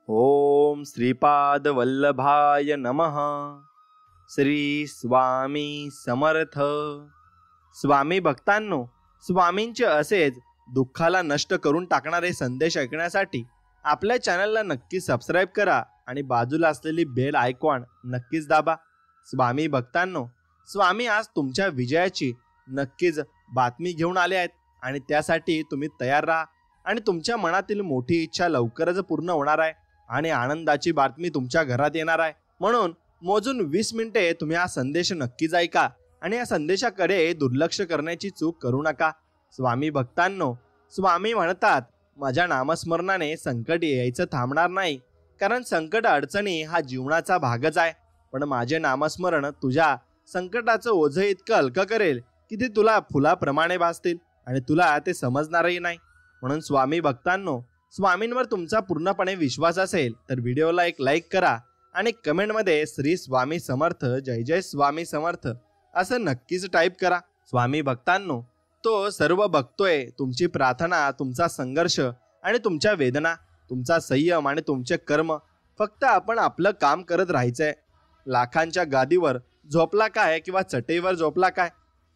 ओम श्रीपाद वल्लभाय नमः. श्री स्वामी समर्थ. स्वामी भक्तांनो, स्वामींचे असेच दुःखाला नष्ट करून टाकणारे संदेश ऐकण्यासाठी आपल्या चॅनलला नक्की सबस्क्राईब करा आणि बाजूला असलेली बेल आयकॉन नक्कीच दाबा. स्वामी भक्तांनो, स्वामी आज तुमच्या विजयाची नक्कीच बातमी घेऊन आले आहेत आणि त्यासाठी तुम्ही तयार राहा. आणि तुमच्या मनातील मोठी इच्छा लवकरच पूर्ण होणार आहे आणि आनंदाची बातमी तुमच्या घरात येणार आहे. म्हणून मोजून 20 मिनिटे तुम्ही हा संदेश नक्कीच ऐका आणि या संदेशाकडे दुर्लक्ष करण्याची चूक करू नका. स्वामी भक्तांनो, स्वामी म्हणतात, माझ्या नामस्मरणाने संकट यायचं थांबणार नाही, कारण संकट अडचणी हा जीवनाचा भागच आहे. पण माझे नामस्मरण तुझ्या संकटाचं ओझं इतकं हलकं करेल की ते तुला फुलाप्रमाणे भासतील आणि तुला ते समजणारही नाही. म्हणून स्वामी भक्तांनो, स्वामींवर तुमचा पूर्णपणे विश्वास असेल तर व्हिडिओला एक लाईक करा आणि कमेंटमध्ये श्री स्वामी समर्थ, जय जय स्वामी समर्थ असं नक्कीच टाईप करा. स्वामी भक्तांनो, तो सर्व बघतोय. तुमची प्रार्थना, तुमचा संघर्ष आणि तुमच्या वेदना, तुमचा संयम आणि तुमचे कर्म. फक्त आपण आपलं काम करत राहायचंय. लाखांच्या गादीवर झोपला काय किंवा चटईवर झोपला काय,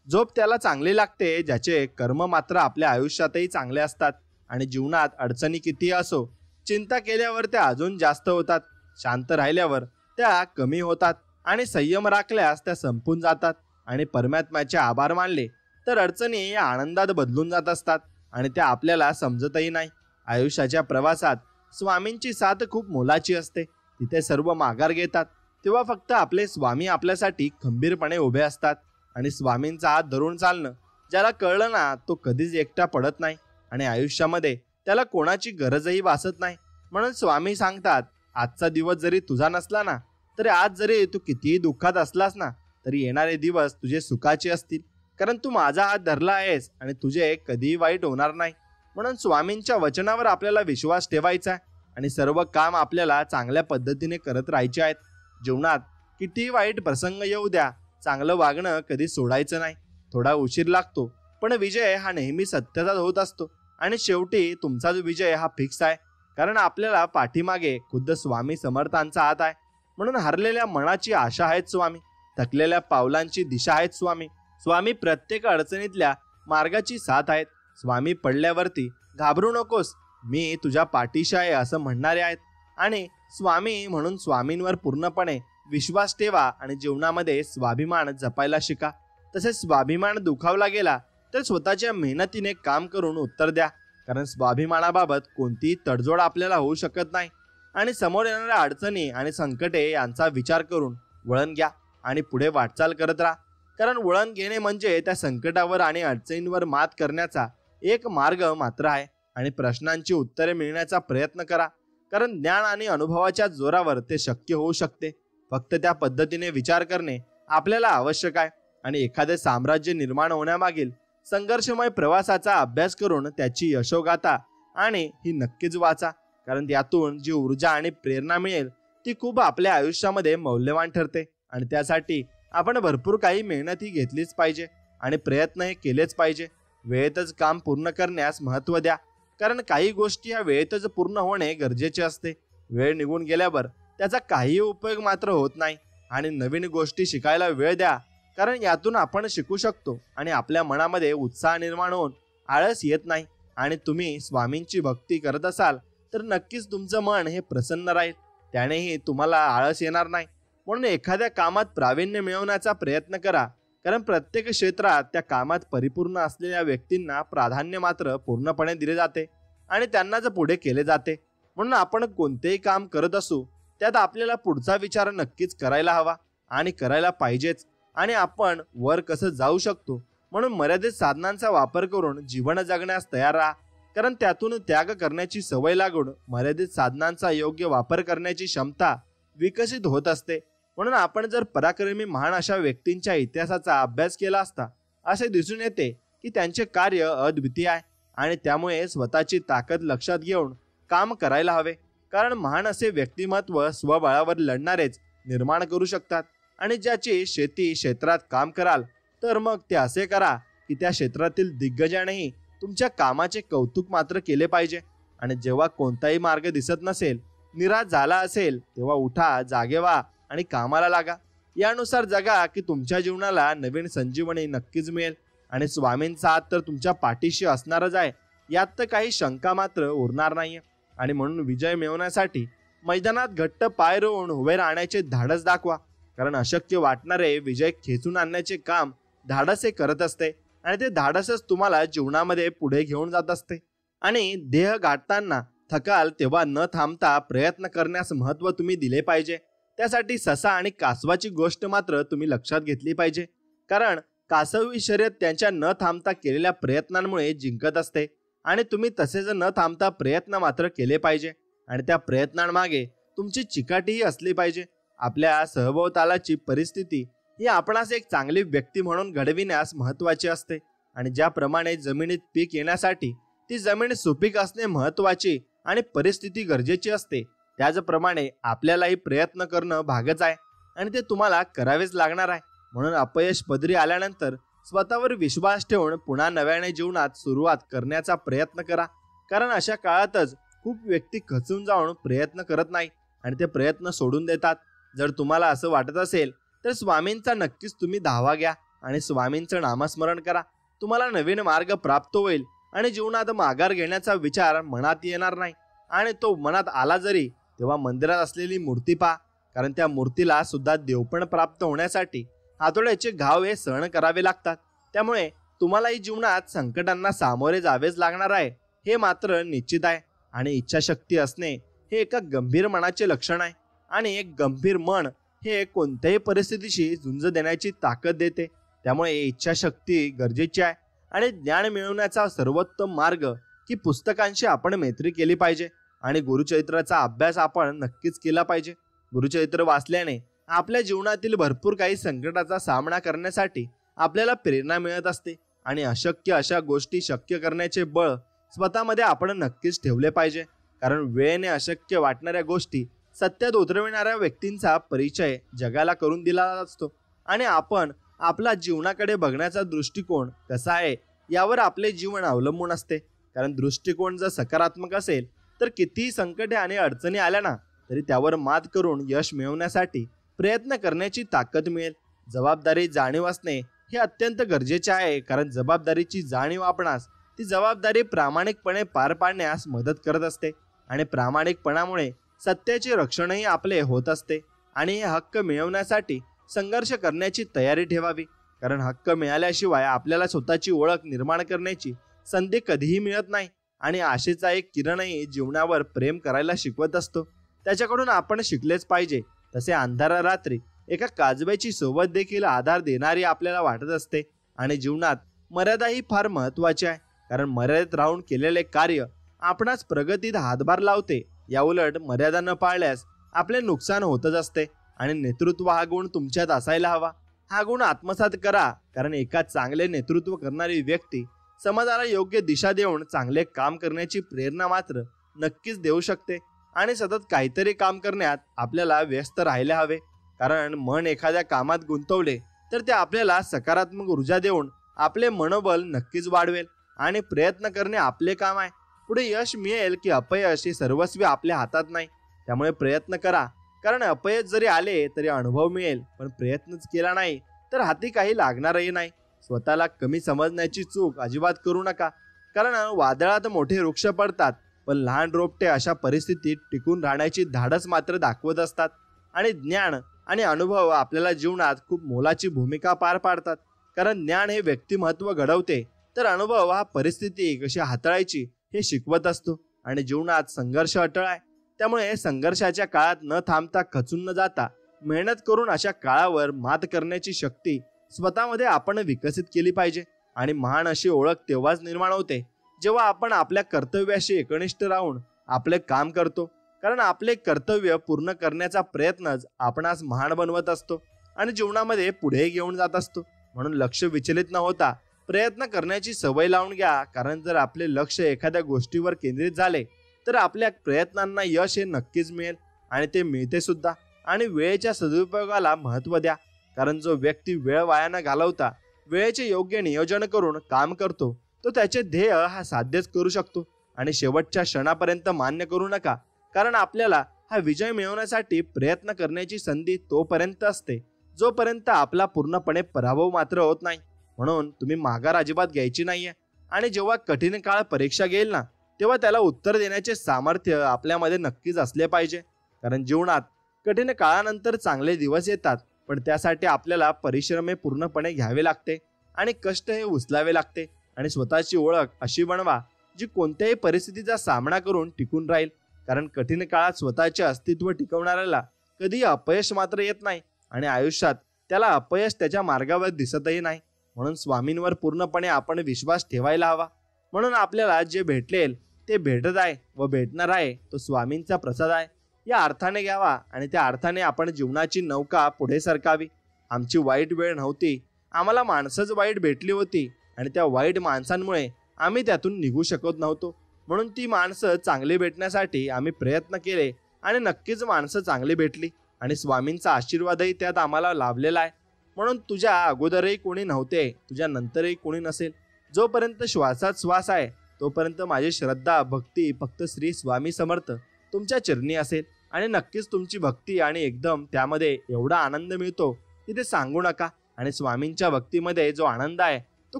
झोप त्याला चांगली लागते ज्याचे कर्म मात्र आपल्या आयुष्यातही चांगले असतात. आणि जीवनात अडचणी किती असो, चिंता केल्यावर त्या अजून जास्त होतात, शांत राहिल्यावर त्या कमी होतात आणि संयम राखल्यास त्या संपून जातात. आणि परमात्म्याचे आभार मानले तर अडचणी या आनंदात बदलून जात असतात आणि त्या आपल्याला समजतही नाही. आयुष्याच्या प्रवासात स्वामींची साथ खूप मोलाची असते. तिथे सर्व माघार घेतात तेव्हा फक्त आपले स्वामी आपल्यासाठी खंबीरपणे उभे असतात. आणि स्वामींचा हात धरून चालणं ज्याला कळलं ना, तो कधीच एकटा पडत नाही आणि आयुष्यामध्ये त्याला कोणाची गरजही भासत नाही. म्हणून स्वामी सांगतात, आजचा दिवस जरी तुझा नसला ना, तरी आज जरी तू कितीही दुःखात असलास ना, तरी येणारे दिवस तुझे सुखाचे असतील, कारण तू माझा हात धरला आहेस आणि तुझे कधीही वाईट होणार नाही. म्हणून स्वामींच्या वचनावर आपल्याला विश्वास ठेवायचा आहे आणि सर्व काम आपल्याला चांगल्या पद्धतीने करत राहायचे आहेत. जीवनात कितीही वाईट प्रसंग येऊ द्या, चांगलं वागणं कधी सोडायचं नाही. थोडा उशीर लागतो पण विजय हा नेहमी सत्याचाच होत असतो आणि शेवटी तुमचा जो विजय हा फिक्स आहे, कारण आपल्याला पाठीमागे खुद्द स्वामी समर्थांचा हात आहे. म्हणून हरलेल्या मनाची आशा आहेत स्वामी, थकलेल्या पावलांची दिशा आहेत स्वामी. स्वामी प्रत्येक अडचणीतल्या मार्गाची साथ आहेत. स्वामी पडल्यावरती घाबरू नकोस, मी तुझ्या पाठीशी आहे असं म्हणणारे आहेत. आणि स्वामी म्हणून स्वामींवर पूर्णपणे विश्वास ठेवा आणि जीवनामध्ये स्वाभिमान जपायला शिका. तसेच स्वाभिमान दुखावला गेला तर स्वतःच्या मेहनतीने काम करून उत्तर द्या, कारण स्वाभिमानाबाबत कोणतीही तडजोड आपल्याला होऊ शकत नाही. आणि समोर येणाऱ्या अडचणी आणि संकटे यांचा विचार करून वळण घ्या आणि पुढे वाटचाल करत राहा, कारण वळण घेणे म्हणजे त्या संकटावर आणि अडचणींवर मात करण्याचा एक मार्ग मात्र आहे. आणि प्रश्नांची उत्तरे मिळण्याचा प्रयत्न करा, कारण ज्ञान आणि अनुभवाच्या जोरावर ते शक्य होऊ शकते. फक्त त्या पद्धतीने विचार करणे आपल्याला आवश्यक आहे. आणि एखादे साम्राज्य निर्माण होण्यामागील संघर्षमय प्रवासाचा अभ्यास करून त्याची यशोगाथा आणि ही नक्कीच वाचा, कारण त्यातून जी ऊर्जा आणि प्रेरणा मिळेल ती खूप आपल्या आयुष्यामध्ये मौल्यवान ठरते. आणि त्यासाठी आपण भरपूर काही मेहनतही घेतलीच पाहिजे आणि प्रयत्नही केलेच पाहिजे. वेळेतच काम पूर्ण करण्यास महत्त्व द्या, कारण काही गोष्टी या वेळेतच पूर्ण होणे गरजेचे असते. वेळ निघून गेल्यावर त्याचा काही उपयोग मात्र होत नाही. आणि नवीन गोष्टी शिकायला वेळ द्या, कारण यातून आपण शिकू शकतो आणि आपल्या मनामध्ये उत्साह निर्माण होऊन आळस येत नाही. आणि तुम्ही स्वामींची भक्ती करत असाल तर नक्कीच तुमचं मन हे प्रसन्न राहील, त्यानेही तुम्हाला आळस येणार नाही. म्हणून एखाद्या कामात प्रावीण्य मिळवण्याचा प्रयत्न करा, कारण प्रत्येक क्षेत्रात त्या कामात परिपूर्ण असलेल्या व्यक्तींना प्राधान्य मात्र पूर्णपणे दिले जाते आणि त्यांनाच पुढे केले जाते. म्हणून आपण कोणतेही काम करत असू त्यात आपल्याला पुढचा विचार नक्कीच करायला हवा आणि करायला पाहिजेच. आणि आपण वर कसं जाऊ शकतो म्हणून मर्यादित साधनांचा वापर करून जीवन जगण्यास तयार राहा, कारण त्यातून त्याग करण्याची सवय लागून मर्यादित साधनांचा योग्य वापर करण्याची क्षमता विकसित होत असते. म्हणून आपण जर पराक्रमी महान अशा व्यक्तींच्या इतिहासाचा अभ्यास केला असता असे दिसून येते की त्यांचे कार्य अद्वितीय आहे आणि त्यामुळे स्वतःची ताकद लक्षात घेऊन काम करायला हवे, कारण महान असे व्यक्तिमत्व स्वबळावर लढणारेच निर्माण करू शकतात. आणि ज्याची शेती क्षेत्रात काम कराल तर मग ते असे करा की त्या क्षेत्रातील दिग्गजांनीही तुमच्या कामाचे कौतुक मात्र केले पाहिजे. आणि जेव्हा कोणताही मार्ग दिसत नसेल निराश झाला असेल तेव्हा उठा, जागे व्हा आणि कामाला लागा. यानुसार जगा की तुमच्या जीवनाला नवीन संजीवनी नक्कीच मिळेल. आणि स्वामींचा हात तर तुमच्या पाठीशी असणारच आहे, यात तर काही शंका मात्र उरणार नाहीये. आणि म्हणून विजय मिळवण्यासाठी मैदानात घट्ट पाय रोवून उभे राहण्याचे धाडस दाखवा. कारण अशक्य वाटणारे विजय खेचून आणण्याचे काम धाडस हे करत असते. आणि ते धाडसच तुम्हाला जीवनामध्ये पुढे घेऊन जात असते. आणि ध्येय गाठताना थकाल तेव्हा न थांबता प्रयत्न करण्यास महत्त्व तुम्ही दिले पाहिजे. त्यासाठी ससा आणि कासवाची गोष्ट मात्र तुम्ही लक्षात घेतली पाहिजे. कारण कासवी शर्यत त्यांच्या न थांबता केलेल्या प्रयत्नांमुळे जिंकत असते. आणि तुम्ही तसेच न थांबता प्रयत्न मात्र केले पाहिजे. आणि त्या प्रयत्नांमागे तुमची चिकाटीही असली पाहिजे. आपल्या सभोवतालाची परिस्थिती ही आपणास एक चांगली व्यक्ती म्हणून घडविण्यास महत्त्वाची असते. आणि ज्याप्रमाणे जमिनीत पीक येण्यासाठी ती जमीन सुपीक असणे महत्त्वाची आणि परिस्थिती गरजेची असते, त्याचप्रमाणे आपल्यालाही प्रयत्न करणं भागच आहे. आणि ते तुम्हाला करावेच लागणार आहे. म्हणून अपयश पदरी आल्यानंतर स्वतःवर विश्वास ठेवून पुन्हा नव्याने जीवनात सुरुवात करण्याचा प्रयत्न करा. कारण अशा काळातच खूप व्यक्ती खचून जाऊन प्रयत्न करत नाही आणि ते प्रयत्न सोडून देतात. जर तुम्हाला असं वाटत असेल तर स्वामींचा नक्कीच तुम्ही धावा घ्या आणि स्वामींचं नामस्मरण करा. तुम्हाला नवीन मार्ग प्राप्त होईल आणि जीवनात माघार घेण्याचा विचार मनात येणार नाही. आणि तो मनात आला जरी तेव्हा मंदिरात असलेली मूर्ती पहा. कारण त्या मूर्तीला सुद्धा देवपण प्राप्त होण्यासाठी हातोड्याचे घाव हे सहन करावे लागतात. त्यामुळे तुम्हालाही जीवनात संकटांना सामोरे जावेच लागणार आहे, हे मात्र निश्चित आहे. आणि इच्छाशक्ती असणे हे एका गंभीर मनाचे लक्षण आहे. आणि एक गंभीर मन हे कोणत्याही परिस्थितीशी झुंज देण्याची ताकद देते. त्यामुळे इच्छाशक्ती गरजेची आहे. आणि ज्ञान मिळवण्याचा सर्वोत्तम मार्ग की पुस्तकांशी आपण मैत्री केली पाहिजे. आणि गुरुचरित्राचा अभ्यास आपण नक्कीच केला पाहिजे. गुरुचरित्र वाचल्याने आपल्या जीवनातील भरपूर काही संकटाचा सामना करण्यासाठी आपल्याला प्रेरणा मिळत असते. आणि अशक्य अशा गोष्टी शक्य करण्याचे बळ स्वतःमध्ये आपण नक्कीच ठेवले पाहिजे. कारण वेळेने अशक्य वाटणाऱ्या गोष्टी सत्यात उतरविणाऱ्या व्यक्तींचा परिचय जगाला करून दिला असतो. आणि आपण आपला जीवनाकडे बघण्याचा दृष्टिकोन कसा आहे यावर आपले जीवन अवलंबून असते. कारण दृष्टिकोन जर सकारात्मक असेल तर कितीही संकटे आणि अडचणी आल्या ना तरी त्यावर मात करून यश मिळवण्यासाठी प्रयत्न करण्याची ताकद मिळेल. जबाबदारी जाणीव असणे हे अत्यंत गरजेचे आहे. कारण जबाबदारीची जाणीव आपणास ती जबाबदारी प्रामाणिकपणे पार पाडण्यास मदत करत असते. आणि प्रामाणिकपणामुळे सत्याचे रक्षणही आपले होत असते. आणि हे हक्क मिळवण्यासाठी संघर्ष करण्याची तयारी ठेवावी. कारण हक्क मिळाल्याशिवाय आपल्याला स्वतःची ओळख निर्माण करण्याची संधी कधीही मिळत नाही. आणि आशेचा एक किरणही जीवनावर प्रेम करायला शिकवत असतो. त्याच्याकडून आपण शिकलेच पाहिजे. तसे अंधारा रात्री एका काजव्याची सोबत देखील आधार देणारी आपल्याला वाटत असते. आणि जीवनात मर्यादा ही फार महत्त्वाची आहे. कारण मर्यादेत राहून केलेले कार्य आपणास प्रगतीत हातभार लावते. याउलट मर्यादा न पाळल्यास आपले नुकसान होतच असते. आणि नेतृत्व हा गुण तुमच्यात असायला हवा. हा गुण आत्मसात करा. कारण एका चांगले नेतृत्व करणारी व्यक्ती समाजाला योग्य दिशा देऊन चांगले काम करण्याची प्रेरणा मात्र नक्कीच देऊ शकते. आणि सतत काहीतरी काम करण्यात आपल्याला व्यस्त राहायला हवे. कारण मन एखाद्या कामात गुंतवले तर ते आपल्याला सकारात्मक ऊर्जा देऊन आपले मनोबल नक्कीच वाढवेल. आणि प्रयत्न करणे आपले काम आहे. पुढे यश मिळेल की अपयश हे सर्वस्वी आपल्या हातात नाही. त्यामुळे प्रयत्न करा. कारण अपयश जरी आले तरी अनुभव मिळेल. पण प्रयत्नच केला नाही तर हाती काही लागणारही नाही. स्वतःला कमी समजण्याची चूक अजिबात करू नका. कारण वादळात मोठे वृक्ष पडतात पण लहान रोपटे अशा परिस्थितीत टिकून राहण्याची धाडस मात्र दाखवत असतात. आणि ज्ञान आणि अनुभव आपल्याला जीवनात खूप मोलाची भूमिका पार पाडतात. कारण ज्ञान हे व्यक्तिमत्व घडवते तर अनुभव हा परिस्थिती कशी हाताळायची हे शिकवत असतो. आणि जीवनात संघर्ष अटळ आहे. त्यामुळे संघर्षाच्या काळात न थांबता खचून न जाता मेहनत करून अशा काळावर मात करण्याची शक्ती स्वतःमध्ये आपण विकसित केली पाहिजे. आणि महान अशी ओळख तेव्हाच निर्माण होते जेव्हा आपण आपल्या कर्तव्याशी एकनिष्ठ राहून आपले काम करतो. कारण आपले कर्तव्य पूर्ण करण्याचा प्रयत्नच आपणास महान बनवत असतो आणि जीवनामध्ये पुढे घेऊन जात असतो. म्हणून लक्ष विचलित न होता प्रयत्न करण्याची सवय लावून घ्या. कारण जर आपले लक्ष एखाद्या गोष्टीवर केंद्रित झाले तर आपल्या प्रयत्नांना यश हे नक्कीच मिळेल. आणि ते मिळते सुद्धा. आणि वेळेच्या सदुपयोगाला महत्त्व द्या. कारण जो व्यक्ती वेळ वाया न घालवता वेळेचे योग्य नियोजन करून काम करतो तो त्याचे ध्येय हा साध्यच करू शकतो. आणि शेवटच्या क्षणापर्यंत मान्य करू नका. कारण आपल्याला हा विजय मिळवण्यासाठी प्रयत्न करण्याची संधी तोपर्यंत असते जोपर्यंत आपला पूर्णपणे पराभव मात्र होत नाही. म्हणून तुम्ही माघार अजिबात घ्यायची नाहीये. आणि जेव्हा कठीण काळ परीक्षा घेईल ना, तेव्हा त्याला उत्तर देण्याचे सामर्थ्य आपल्यामध्ये नक्कीच असले पाहिजे. कारण जीवनात कठीण काळानंतर चांगले दिवस येतात, पण त्यासाठी आपल्याला परिश्रम हे पूर्णपणे घ्यावे लागते आणि कष्ट हे उचलावे लागते. आणि स्वतःची ओळख अशी बनवा जी कोणत्याही परिस्थितीचा सामना करून टिकून राहील. कारण कठीण काळात स्वतःचे अस्तित्व टिकवणाऱ्याला कधीही अपयश मात्र येत नाही आणि आयुष्यात त्याला अपयश त्याच्या मार्गावर दिसतही नाही. म्हणून स्वामींवर पूर्णपणे आपण विश्वास ठेवायला हवा. म्हणून आपल्याला जे भेटलेल ते भेटत आहे व भेटणार आहे तो स्वामींचा प्रसाद आहे या अर्थाने घ्यावा आणि त्या अर्थाने आपण जीवनाची नौका पुढे सरकावी. आमची वाईट वेळ नव्हती, आम्हाला माणसंच वाईट भेटली होती आणि त्या वाईट माणसांमुळे आम्ही त्यातून निघू शकत नव्हतो. म्हणून ती माणसं चांगली भेटण्यासाठी आम्ही प्रयत्न केले आणि नक्कीच माणसं चांगली भेटली आणि स्वामींचा आशीर्वादही त्यात आम्हाला लाभलेला आहे. म्हणून तुझ्या अगोदरही कोणी नव्हते, तुझ्या नंतरही कोणी नसेल. जोपर्यंत श्वासात श्वास आहे तोपर्यंत माझी श्रद्धा भक्ती फक्त श्री स्वामी समर्थ तुमच्या चरणी असेल. आणि नक्कीच तुमची भक्ती आणि एकदम त्यामध्ये एवढा आनंद मिळतो की ते सांगू नका. आणि स्वामींच्या भक्तीमध्ये जो आनंद आहे तो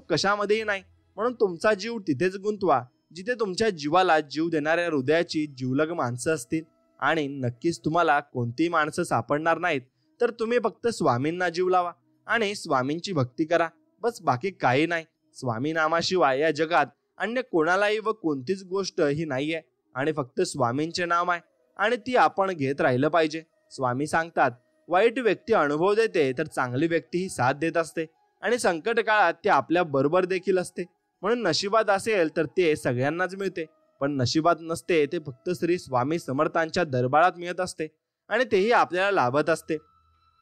कशामध्येही नाही. म्हणून तुमचा जीव तिथेच गुंतवा जिथे तुमच्या जीवाला जीव देणाऱ्या हृदयाची जीवलग माणसं असतील. आणि नक्कीच तुम्हाला कोणतीही माणसं सापडणार नाहीत, तर तुम्ही फक्त स्वामींना जीव लावा आणि स्वामींची भक्ती करा, बस. बाकी काही नाही. स्वामी नामाशिवाय या जगात अन्य कोणालाही व कोणतीच गोष्ट ही नाही आहे आणि फक्त स्वामींचे नाम आहे आणि ती आपण घेत राहिलं पाहिजे. स्वामी सांगतात, वाईट व्यक्ती अनुभव देते तर चांगली व्यक्ती ही साथ देत असते आणि संकट काळात ती आपल्या बरोबर देखील असते. म्हणून नशिबात असेल तर ते सगळ्यांनाच मिळते, पण नशिबात नसते ते फक्त श्री स्वामी समर्थांच्या दरबारात मिळत असते आणि तेही आपल्याला लाभत असते.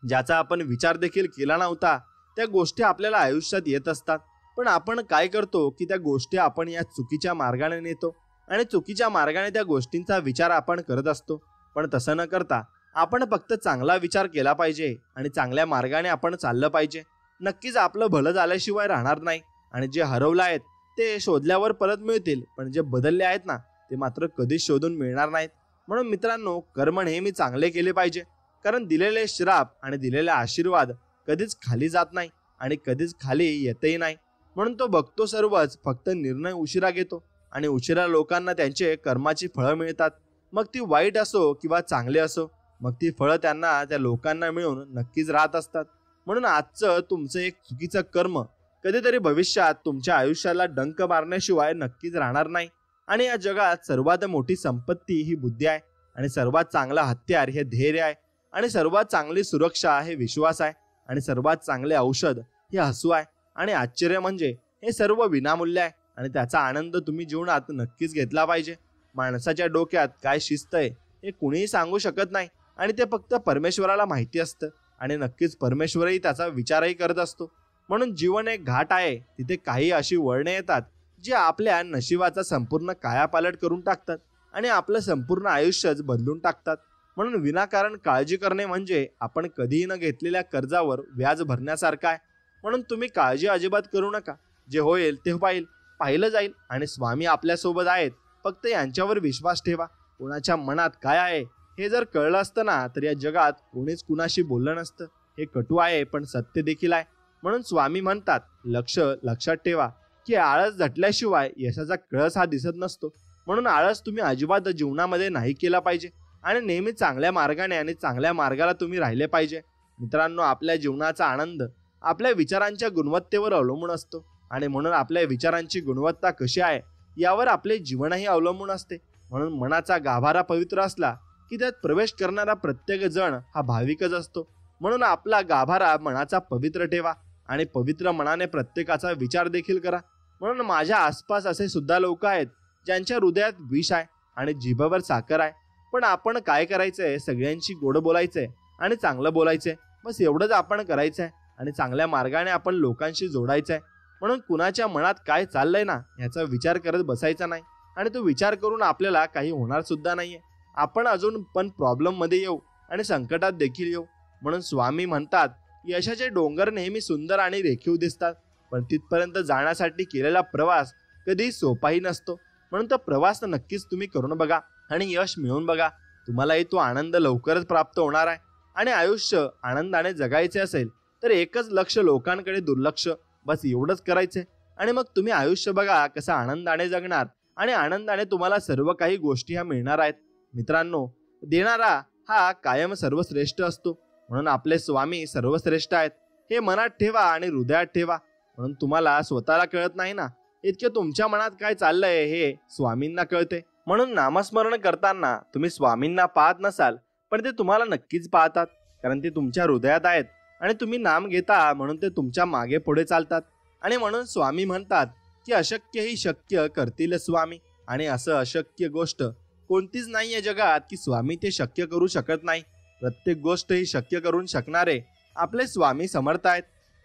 ज्याचा आपण विचार देखील केला नव्हता त्या गोष्टी आपल्याला आयुष्यात येत असतात. पण आपण काय करतो की त्या गोष्टी आपण या चुकीच्या मार्गाने नेतो आणि चुकीच्या मार्गाने त्या गोष्टींचा विचार आपण करत असतो. पण तसं न करता आपण फक्त चांगला विचार केला पाहिजे आणि चांगल्या मार्गाने आपण चाललं पाहिजे. नक्कीच आपलं भलं झाल्याशिवाय राहणार नाही आणि जे हरवलं आहेत ते शोधल्यावर परत मिळतील, पण जे बदलले आहेत ना ते मात्र कधीच शोधून मिळणार नाहीत. म्हणून मित्रांनो, कर्म नेहमी चांगले केले पाहिजे. कारण दिलेले श्राप आणि दिलेले आशीर्वाद कधीच खाली जात नाही आणि कधीच खाली येतही नाही. म्हणून तो बघतो सर्वच, फक्त निर्णय उशिरा घेतो आणि उशिरा लोकांना त्यांचे कर्माची फळं मिळतात. मग ती वाईट असो किंवा चांगली असो, मग ती फळं त्यांना त्या लोकांना मिळून नक्कीच राहत असतात. म्हणून आजचं तुमचं एक चुकीचं कर्म कधीतरी भविष्यात तुमच्या आयुष्याला डंक मारण्याशिवाय नक्कीच राहणार नाही. आणि या जगात सर्वात मोठी संपत्ती ही बुद्धी आहे आणि सर्वात चांगला हत्यार हे धैर्य आहे आणि सर्वात चांगली सुरक्षा हे विश्वास आहे आणि सर्वात चांगले औषध हे हसू आहे. आणि आश्चर्य म्हणजे हे सर्व विनामूल्य आहे आणि त्याचा आनंद तुम्ही जीवनात नक्कीच घेतला पाहिजे. माणसाच्या डोक्यात काय शिस्त आहे हे कुणीही सांगू शकत नाही आणि ते फक्त परमेश्वराला माहिती असतं आणि नक्कीच परमेश्वरही त्याचा विचारही करत असतो. म्हणून जीवन एक घाट आहे, तिथे काही अशी वळणे येतात जी आपल्या नशिबाचा संपूर्ण कायापालट करून टाकतात आणि आपलं संपूर्ण आयुष्यच बदलून टाकतात. म्हणून विनाकारण काळजी करणे म्हणजे आपण कधीही न घेतलेल्या कर्जावर व्याज भरण्यासारखं आहे. म्हणून तुम्ही काळजी अजिबात करू नका. जे होईल ते पाहिलं जाईल आणि स्वामी आपल्यासोबत आहेत. फक्त यांच्यावर विश्वास ठेवा. कोणाच्या मनात काय आहे हे जर कळलं असतं ना तर या जगात कोणीच कुणाशी बोललं नसतं. हे कटू आहे पण सत्य देखील आहे. म्हणून स्वामी म्हणतात, लक्षात ठेवा की आळस झटल्याशिवाय यशाचा कळस हा दिसत नसतो. म्हणून आळस तुम्ही अजिबात जीवनामध्ये नाही केला पाहिजे आणि नेहमी चांगल्या मार्गाने आणि चांगल्या मार्गाला तुम्ही राहिले पाहिजे. मित्रांनो, आपल्या जीवनाचा आनंद आपल्या विचारांच्या गुणवत्तेवर अवलंबून असतो आणि म्हणून आपल्या विचारांची गुणवत्ता कशी आहे यावर आपले जीवनही अवलंबून असते. म्हणून मनाचा गाभारा पवित्र असला की त्यात प्रवेश करणारा प्रत्येक जण हा भाविकच असतो. म्हणून आपला गाभारा मनाचा पवित्र ठेवा आणि पवित्र मनाने प्रत्येकाचा विचार देखील करा. म्हणून माझ्या आसपास असे सुद्धा लोक आहेत ज्यांच्या हृदयात विष आहे आणि जिभेवर साखर आहे. पण आपण काय करायचंय, सगळ्यांशी गोड बोलायचंय आणि चांगलं बोलायचंय, बस एवढंच आपण करायचंय आणि चांगल्या मार्गाने आपण लोकांशी जोडायचंय. म्हणून कुणाच्या मनात काय चाललंय ना याचा विचार करत बसायचा नाही आणि तो विचार करून आपल्याला काही होणार सुद्धा नाहीये. आपण अजून पण प्रॉब्लेम मध्ये येऊ आणि संकटात देखील येऊ. म्हणून स्वामी म्हणतात, यशाचे डोंगर नेहमी सुंदर आणि रेखीव दिसतात, पण तिथपर्यंत जाण्यासाठी केलेला प्रवास कधी सोपाही नसतो. म्हणून तो प्रवास नक्कीच तुम्ही करून बघा आणि यश मिळवून बघा. तुम्हालाही तो आनंद लवकरच प्राप्त होणार आहे. आणि आयुष्य आनंदाने जगायचे असेल तर एकच लक्ष, लोकांकडे दुर्लक्ष, बस एवढंच करायचंय. आणि मग तुम्ही आयुष्य बघा कसं आनंदाने जगणार आणि आनंदाने तुम्हाला सर्व काही गोष्टी ह्या मिळणार आहेत. मित्रांनो, देणारा हा कायम सर्वश्रेष्ठ असतो. म्हणून आपले स्वामी सर्वश्रेष्ठ आहेत हे मनात ठेवा आणि हृदयात ठेवा. म्हणून तुम्हाला स्वतःला कळत नाही ना, इतके तुमच्या मनात काय चाललंय हे स्वामींना कळते. म्हणून नामस्मरण करताना तुम्ही स्वामींना पाहत नसाल, पण ते तुम्हाला नक्कीच पाहतात, कारण ते तुमच्या हृदयात आहेत. आणि तुम्ही नाम घेता म्हणून ते तुमच्या मागे पुढे चालतात. आणि म्हणून स्वामी म्हणतात की अशक्य ही शक्य करतील स्वामी. आणि असं अशक्य गोष्ट कोणतीच नाहीये जगात की स्वामी ते शक्य करू शकत नाही. प्रत्येक गोष्ट ही शक्य करून शकणारे आपले स्वामी समर्थ आहेत.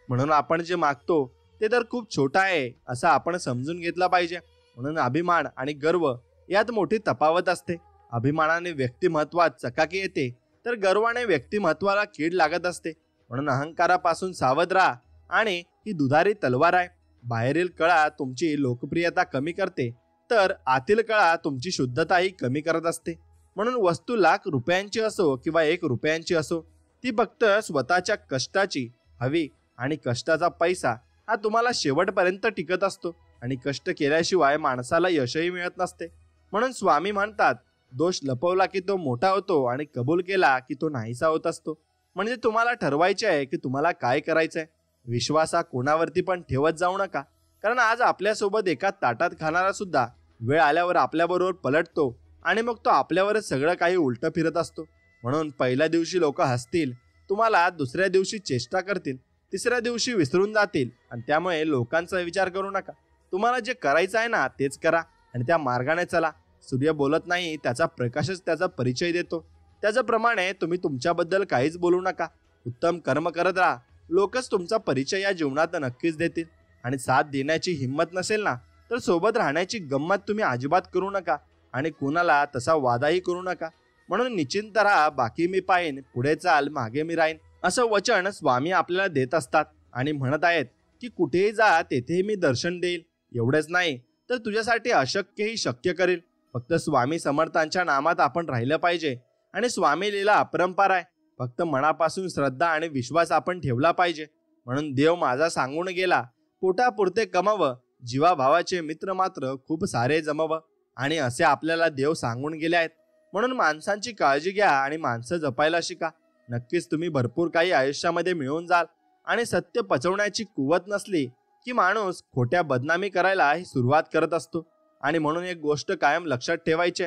म्हणून आपण जे मागतो ते तर खूप छोटं आहे असं आपण समजून घेतलं पाहिजे. म्हणून अभिमान आणि गर्व यात मोठी तफावत असते. अभिमानाने व्यक्तिमत्वात चकाकी येते, तर गर्वाने व्यक्तिमत्वाला कीड लागत असते. म्हणून अहंकारापासून सावध राहा. आणि ही दुधारी तलवार आहे. बाहेरील कळा तुमची लोकप्रियता कमी करते, तर आतील कळा तुमची शुद्धताही कमी करत असते. म्हणून वस्तू लाख रुपयांची असो किंवा 1 रुपयांची असो, ती फक्त स्वतःच्या कष्टाची हवी. आणि कष्टाचा पैसा हा तुम्हाला शेवटपर्यंत टिकत असतो. आणि कष्ट केल्याशिवाय माणसाला यशही मिळत नसते. म्हणून स्वामी म्हणतात, दोष लपवला की तो मोठा होतो आणि कबूल केला की तो नाहीसा होत असतो. म्हणजे तुम्हाला ठरवायचे आहे की तुम्हाला काय करायचंय. विश्वास हा कोणावरती पण ठेवत जाऊ नका, कारण आज आपल्यासोबत एका ताटात खाणारा सुद्धा वेळ आल्यावर आपल्याबरोबर पलटतो आणि मग तो आपल्यावरच सगळं काही उलटं फिरत असतो. म्हणून पहिल्या दिवशी लोक हसतील तुम्हाला, दुसऱ्या दिवशी चेष्टा करतील, तिसऱ्या दिवशी विसरून जातील. आणि त्यामुळे लोकांचा विचार करू नका. तुम्हाला जे करायचं आहे ना तेच करा आणि त्या मार्गाने चला. सूर्य बोलत नाही, त्याचा प्रकाशच त्याचा परिचय देतो. त्याच्याप्रमाणे तुम्ही तुमच्याबद्दल काहीच बोलू नका. उत्तम कर्म करत राहा. लोकच तुमचा परिचय या जीवनात नक्कीच देतील. आणि साथ देण्याची हिंमत नसेल ना, तर सोबत राहण्याची गंमत तुम्ही अजिबात करू नका. आणि कुणाला तसा वादाही करू नका. म्हणून निश्चिंत राहा, बाकी मी पाहीन, पुढे चाल, मागे मी राहीन, असं वचन स्वामी आपल्याला देत असतात. आणि म्हणत आहेत की कुठेही जा तेथेही मी दर्शन देईल. एवढेच नाही तर तुझ्यासाठी अशक्यही शक्य करेल. फक्त स्वामी समर्थांच्या नामात आपण राहिलं पाहिजे. आणि स्वामी लीला अपरंपार आहे. फक्त मनापासून श्रद्धा आणि विश्वास आपण ठेवला पाहिजे. म्हणून देव माझा सांगून गेला, पोटापुरते कमव, जीवाभावाचे मित्र मात्र खूप सारे जमव. आणि असे आपल्याला देव सांगून गेले आहेत. म्हणून माणसांची काळजी घ्या आणि माणसं जपायला शिका. नक्कीच तुम्ही भरपूर काही आयुष्यामध्ये मिळवून जाल. आणि सत्य पचवण्याची कुवत नसली की माणूस खोट्या बदनामी करायला ही सुरुवात करत असतो. आणि म्हणून एक गोष्ट कायम लक्षात ठेवायची,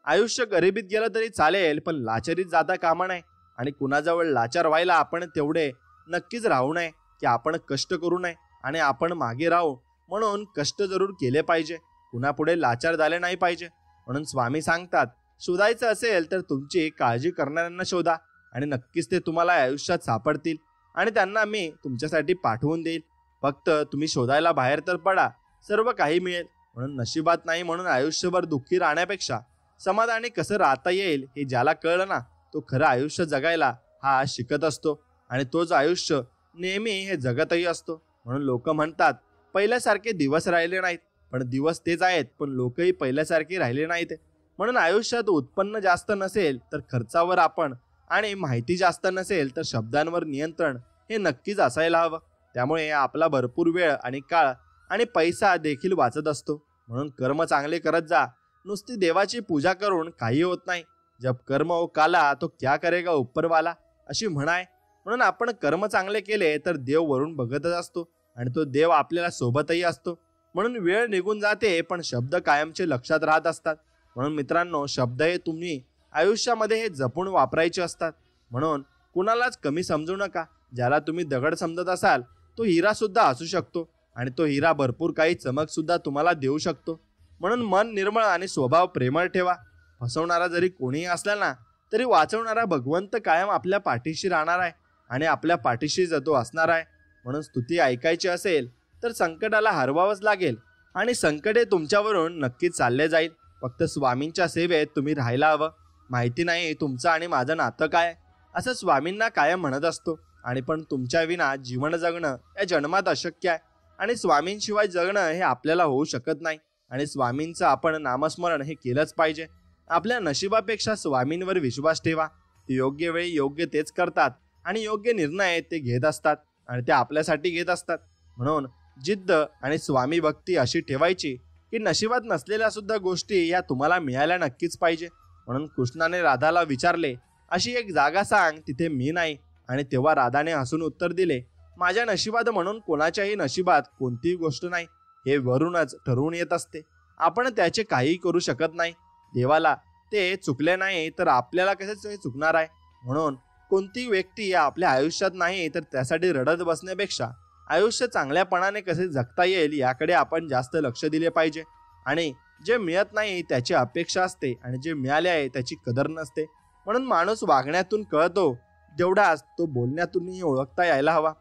आयुष्य गरिबीत गेलं तरी चालेल, पण लाचारीत जाता कामा नये. आणि कुणाजवळ लाचार व्हायला आपण तेवढे नक्कीच राहू नये की आपण कष्ट करू नये आणि आपण मागे राहू. म्हणून कष्ट जरूर केले पाहिजे, कुणापुढे लाचार झाले नाही पाहिजे. म्हणून स्वामी सांगतात, शोधायचं असेल तर तुमची काळजी करणाऱ्यांना शोधा आणि नक्कीच ते तुम्हाला आयुष्यात सापडतील. आणि त्यांना मी तुमच्यासाठी पाठवून देईल. फक्त तुम्ही शोधायला बाहेर तर पडा, सर्व काही मिळेल. म्हणून नशिबात नाही म्हणून आयुष्यभर दुःखी राहण्यापेक्षा समाधानी कसं राहता येईल हे ज्याला कळलं ना, तो खरं आयुष्य जगायला हा शिकत असतो. आणि तोच आयुष्य नेहमी हे जगतही असतो. म्हणून लोक म्हणतात पहिल्यासारखे दिवस राहिले नाहीत, पण दिवस तेच आहेत, पण लोकही पहिल्यासारखे राहिले नाहीत. म्हणून आयुष्यात उत्पन्न जास्त नसेल तर खर्चावर आपण, आणि माहिती जास्त नसेल तर शब्दांवर नियंत्रण हे नक्कीच असायला हवं. त्यामुळे आपला भरपूर वेळ आणि काळ आणि पैसा देखील वाचत असतो. म्हणून कर्म चांगले करत जा. नुसती देवाची पूजा करून काही होत नाही. जब कर्म हो काला तो क्या करेगा उपरवाला, अशी म्हण आहे. म्हणून आपण कर्म चांगले केले तर देव वरून बघतच असतो आणि तो देव आपल्याला सोबतही असतो. म्हणून वेळ निघून जाते पण शब्द कायमचे लक्षात राहत असतात. म्हणून मित्रांनो, शब्द हे तुम्ही आयुष्यामध्ये हे जपून वापरायचे असतात. म्हणून कुणालाच कमी समजू नका. ज्याला तुम्ही दगड समजत असाल तो हिरा सुद्धा असू शकतो आणि तो हिरा भरपूर काही चमक सुद्धा तुम्हाला देऊ शकतो. म्हणून मन निर्मळ आणि स्वभाव प्रेमळ ठेवा. फसवणारा जरी कोणीही असला ना, तरी वाचवणारा भगवंत कायम आपल्या पाठीशी राहणार आहे आणि आपल्या पाठीशी तो असणार आहे. म्हणून स्तुती ऐकायची असेल तर संकटाला हरवावंच लागेल आणि संकटे तुमच्यावरून नक्कीच चालले जाईल. फक्त स्वामींच्या सेवेत तुम्ही राहायला हवं. माहिती नाही तुमचं आणि माझं नातं काय, असं स्वामींना कायम म्हणत असतो. आणि पण तुमच्या विना जीवन जगणं या जन्मात अशक्य आहे आणि स्वामींशिवाय जगणं हे आपल्याला होऊ शकत नाही. आणि स्वामींचं आपण नामस्मरण हे केलंच पाहिजे. आपल्या नशिबापेक्षा स्वामींवर विश्वास ठेवा. ते योग्य वेळी योग्य तेच करतात आणि योग्य निर्णय ते घेत असतात आणि ते आपल्यासाठी घेत असतात. म्हणून जिद्द आणि स्वामी भक्ती अशी ठेवायची की नशिबात नसलेल्या सुद्धा गोष्टी या तुम्हाला मिळायला नक्कीच पाहिजे. म्हणून कृष्णाने राधाला विचारले, अशी एक जागा सांग तिथे मी नाही. आणि तेव्हा राधाने हसून उत्तर दिले, माझ्या नशिबात म्हणून कोणाच्याही नशिबात कोणतीही गोष्ट नाही. हे वरूनच ठरवून येत असते. आपण त्याचे काही करू शकत नाही. देवाला ते चुकले नाही तर आपल्याला कसे चुकणार आहे. म्हणून कोणती व्यक्ती आपल्या आयुष्यात नाही तर त्यासाठी रडत बसण्यापेक्षा आयुष्य चांगल्यापणाने कसे जगता येईल याकडे आपण जास्त लक्ष दिले पाहिजे. आणि जे मिळत नाही त्याची अपेक्षा असते आणि जे मिळाले आहे त्याची कदर नसते. म्हणून माणूस वागण्यातून कळतो तेवढाच तो बोलण्यातूनही ओळखता यायला हवा.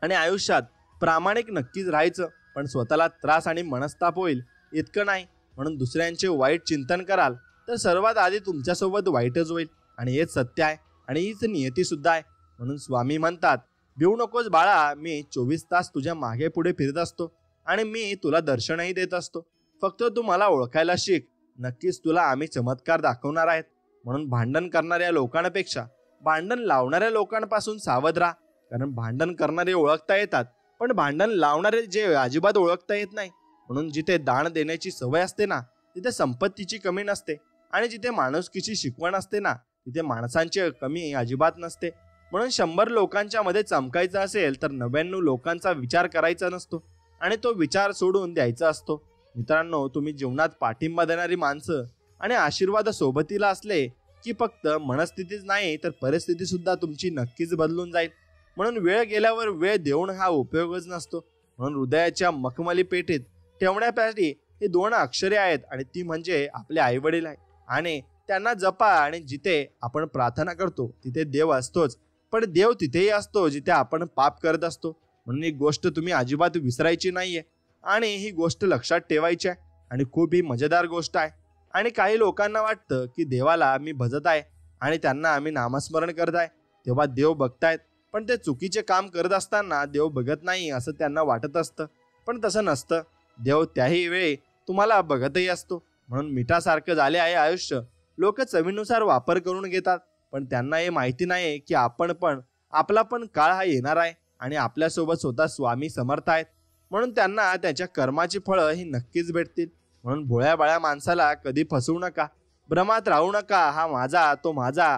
आणि आयुष्यात प्रामाणिक नक्कीच राहायचं, पण स्वतःला त्रास आणि मनस्ताप होईल इतकं नाही. म्हणून दुसऱ्यांचे वाईट चिंतन कराल तर सर्वात आधी तुमच्यासोबत वाईटच होईल. आणि हेच सत्य आहे आणि हीच नियती सुद्धा आहे. म्हणून स्वामी म्हणतात, भिवू नकोस बाळा, मी 24 तास तुझ्या मागे पुढे फिरत असतो आणि मी तुला दर्शनही देत असतो. फक्त तू मला ओळखायला शिक. नक्कीच तुला आम्ही चमत्कार दाखवणार आहेत. म्हणून भांडण करणाऱ्या लोकांपेक्षा भांडण लावणाऱ्या लोकांपासून सावध राहा. कारण भांडण करणारे ओळखता येतात, पण भांडण लावणारे जे अजिबात ओळखता येत नाही. म्हणून जिथे दान देण्याची सवय असते ना तिथे संपत्तीची कमी नसते. आणि जिथे माणुसकीची शिकवण असते ना तिथे माणसांची कमी अजिबात नसते. म्हणून 100 लोकांच्या मध्ये चमकायचं असेल तर 99 लोकांचा विचार करायचा नसतो आणि तो विचार सोडून द्यायचा असतो. मित्रांनो, तुम्ही जीवनात पाठिंबा देणारी माणसं आणि आशीर्वाद सोबतीला असले की फक्त मनस्थितीच नाही तर परिस्थिती सुद्धा तुमची नक्कीच बदलून जाईल. म्हणून वेळ गेल्यावर वेळ देऊन हा उपयोगच नसतो. म्हणून हृदयाच्या मखमली पेटीत ठेवण्यासाठी हे 2 अक्षरे आहेत आणि ती म्हणजे आपले आई वडील आहे. आणि त्यांना जपा. आणि जिथे आपण प्रार्थना करतो तिथे देव असतोच, पण देव तिथेही असतो जिथे आपण पाप करत असतो. म्हणून ही गोष्ट तुम्ही अजिबात विसरायची नाहीये आणि ही गोष्ट लक्षात ठेवायची आहे. आणि खूप ही मजेदार गोष्ट आहे. आणि काही लोकांना वाटतं की देवाला मी भजत आहे आणि त्यांना आम्ही नामस्मरण करत आहे तेव्हा देव बघतायत, पण ते चुकीचे काम करत असताना देव बघत नाही असं त्यांना वाटत असतं. पण तसं नसतं. देव त्याही वेळी तुम्हाला बघतही असतो. म्हणून मिठासारखं झाले आहे आयुष्य. लोक चवीनुसार वापर करून घेतात, पण त्यांना हे माहिती नाही की आपला पण काळ हा येणार आहे आणि आपल्यासोबत स्वतः स्वामी समर्थ आहेत. म्हणून त्यांना त्याच्या कर्माची फळं ही नक्कीच भेटतील. म्हणून भोळ्या बाळ्या माणसाला कधी फसवू नका. भ्रमात राहू नका. हा माझा, तो माझा,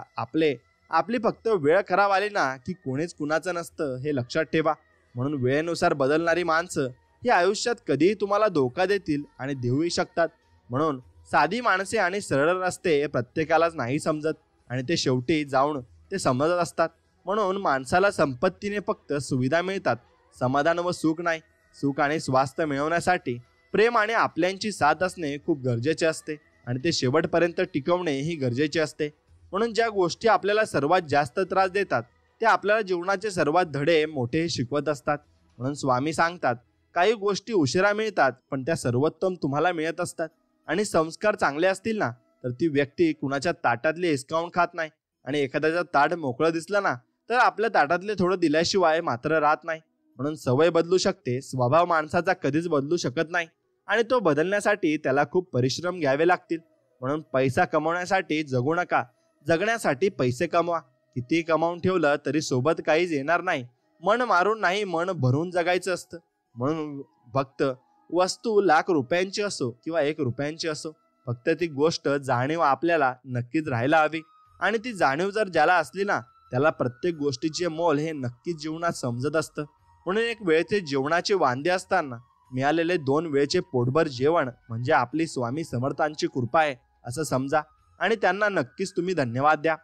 आपली फक्त वेळ खराब आली ना की कोणीच कुणाचं नसतं हे लक्षात ठेवा. म्हणून वेळेनुसार बदलणारी माणसं ही आयुष्यात कधीही तुम्हाला धोका देतील आणि देऊही शकतात. म्हणून साधी माणसे आणि सरळ रस्ते प्रत्येकालाच नाही समजत आणि ते शेवटी जाऊन ते समजत असतात. म्हणून माणसाला संपत्तीने फक्त सुविधा मिळतात, समाधान व सुख नाही. सुख आणि स्वास्थ्य मिळवण्यासाठी प्रेम आणि आपल्यांची साथ असणे खूप गरजेचे असते आणि ते शेवटपर्यंत टिकवणे ही गरजेचे असते. म्हणून ज्या गोष्टी आपल्याला सर्वात जास्त त्रास देतात ते आपल्याला जीवनाचे सर्वात धडे मोठे शिकवत असतात. म्हणून स्वामी सांगतात, काही गोष्टी उशिरा मिळतात पण त्या सर्वोत्तम तुम्हाला मिळत असतात. आणि संस्कार चांगले असतील ना तर ती व्यक्ती कुणाच्या ताटातले हिसकावून खात नाही. आणि एखाद्याचं ताट मोकळं दिसलं ना तर आपल्या ताटातले थोडं दिल्याशिवाय मात्र राहत नाही. म्हणून सवय बदलू शकते, स्वभाव माणसाचा कधीच बदलू शकत नाही आणि तो बदलण्यासाठी त्याला खूप परिश्रम घ्यावे लागतील. म्हणून पैसा कमवण्यासाठी जगू नका, जगण्यासाठी पैसे कमवा. किती कमावून ठेवलं तरी सोबत काहीच येणार नाही. मन मारून नाही, मन भरून जगायचं असतं. म्हणून फक्त वस्तू लाख रुपयांची असो किंवा 1 रुपयांची असो, फक्त ती गोष्ट जाणीव आपल्याला नक्कीच राहायला हवी. आणि ती जाणीव जर ज्याला असली ना त्याला प्रत्येक गोष्टीचे मोल हे नक्कीच जीवनात समजत असतं. म्हणून एक वेळचे जेवणाचे वांदे असताना मिळालेले 2 वेळचे पोटभर जेवण म्हणजे आपली स्वामी समर्थांची कृपा आहे असं समजा आणि त्यांना नक्कीच तुम्ही धन्यवाद द्या.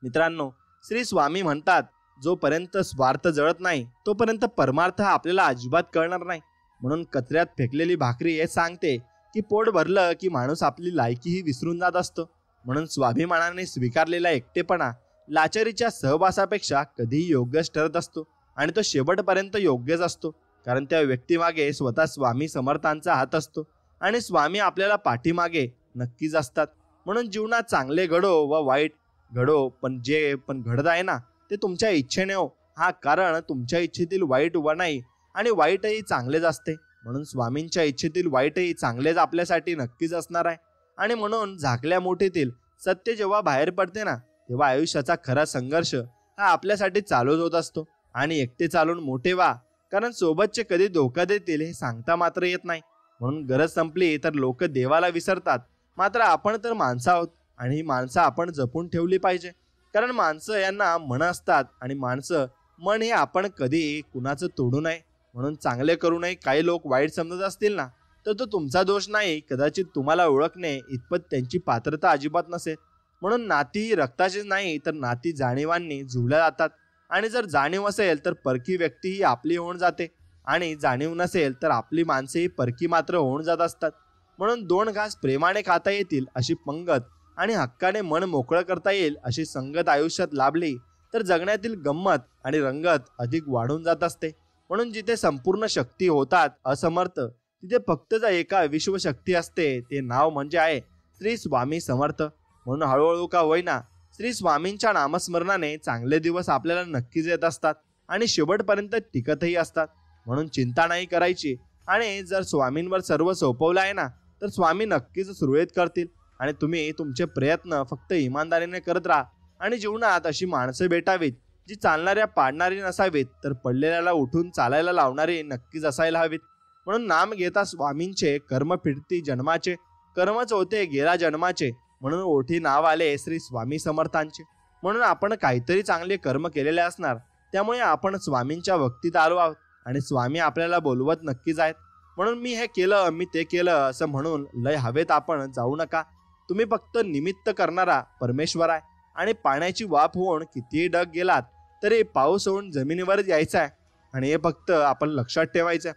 मित्रांनो, श्री स्वामी म्हणतात, जोपर्यंत स्वार्थ जळत नाही तोपर्यंत परमार्थ आपल्याला अजिबात कळणार नाही. म्हणून कचऱ्यात फेकलेली भाकरी हे सांगते की पोट भरलं की माणूस आपली लायकीही विसरून जात असतो. म्हणून स्वाभिमानाने स्वीकारलेला एकटेपणा लाचारीच्या सहवासापेक्षा कधीही योग्यच ठरत असतो आणि तो शेवटपर्यंत योग्यच असतो. कारण त्या व्यक्तीमागे स्वतः स्वामी समर्थांचा हात असतो आणि स्वामी आपल्याला पाठीमागे नक्कीच असतात. म्हणून जीवनात चांगले घडो व वाईट घडो, पण जे घडत आहे ना ते तुमच्या इच्छेने हो. हा कारण तुमच्या इच्छेतील वाईट व नाही आणि वाईटही चांगलेच असते. म्हणून स्वामींच्या इच्छेतील वाईटही चांगलेच आपल्यासाठी नक्कीच असणार आहे. आणि म्हणून झाकल्या मोठीतील सत्य जेव्हा बाहेर पडते ना, तेव्हा आयुष्याचा खरा संघर्ष हा आपल्यासाठी चालूच होत असतो. आणि एकटे चालून मोठे व्हा, कारण सोबतचे कधी धोका देतील हे सांगता मात्र येत नाही. म्हणून गरज संपली तर लोक देवाला विसरतात, मात्र आपण तर माणसं आहोत आणि ही माणसं आपण जपून ठेवली पाहिजे. कारण माणसं यांना मन असतात आणि माणसं मन हे आपण कधी कुणाचं तोडू नये. म्हणून चांगले करू नये काही लोक वाईट समजत असतील ना, तर तो तुमचा दोष नाही. कदाचित तुम्हाला ओळखणे इतपत त्यांची पात्रता अजिबात नसेल. म्हणून नाती रक्ताचीच नाही तर नाती जाणीवांनी जुळल्या जातात. आणि जर जाणीव असेल तर परकी व्यक्ती ही आपली होऊन जाते आणि जाणीव नसेल तर आपली माणसे ही परकी मात्र होऊन जात असतात. म्हणून 2 घास प्रेमाने खाता येतील अशी पंगत आणि हक्काने मन मोकळं करता येईल अशी संगत आयुष्यात लाभली तर जगण्यातील गंमत आणि रंगत अधिक वाढून जात असते. म्हणून जिथे संपूर्ण शक्ती होतात असमर्थ, तिथे फक्त एका विश्वशक्ती असते. ते नाव म्हणजे आहे श्री स्वामी समर्थ. म्हणून हळूहळू का होईना श्री स्वामींच्या नामस्मरणाने चांगले दिवस आपल्याला नक्कीच येत असतात आणि शेवटपर्यंत टिकतही असतात. म्हणून चिंता नाही करायची आणि जर स्वामींवर सर्व सोपवलं आहे ना, तर स्वामी नक्कीच सुरळीत करतील. आणि तुम्ही तुमचे प्रयत्न फक्त इमानदारीने करत राहा आणि जीवनात अशी माणसं भेटावीत जी चालणाऱ्या पाडणारी नसावीत, तर पडलेल्याला उठून चालायला लावणारी नक्कीच असायला हवीत. म्हणून नाम घेता स्वामींचे कर्म फिरती जन्माचे, कर्मच होते गेला जन्माचे. म्हणून ओठी नाव आले श्री स्वामी समर्थांचे. म्हणून आपण काहीतरी चांगले कर्म केलेले असणार, त्यामुळे आपण स्वामींच्या भक्तीत आलो आहोत आणि स्वामी आपल्याला बोलवत नक्कीच आहेत. म्हणून मी हे केलं, मी ते केलं असं म्हणून लय हवेत आपण जाऊ नका. तुम्ही फक्त निमित्त करणारा परमेश्वर आहे आणि पाण्याची वाफ होऊन कितीही डग गेलात तरी पाऊस होऊन जमिनीवरच यायचा आहे आणि हे फक्त आपण लक्षात ठेवायचं.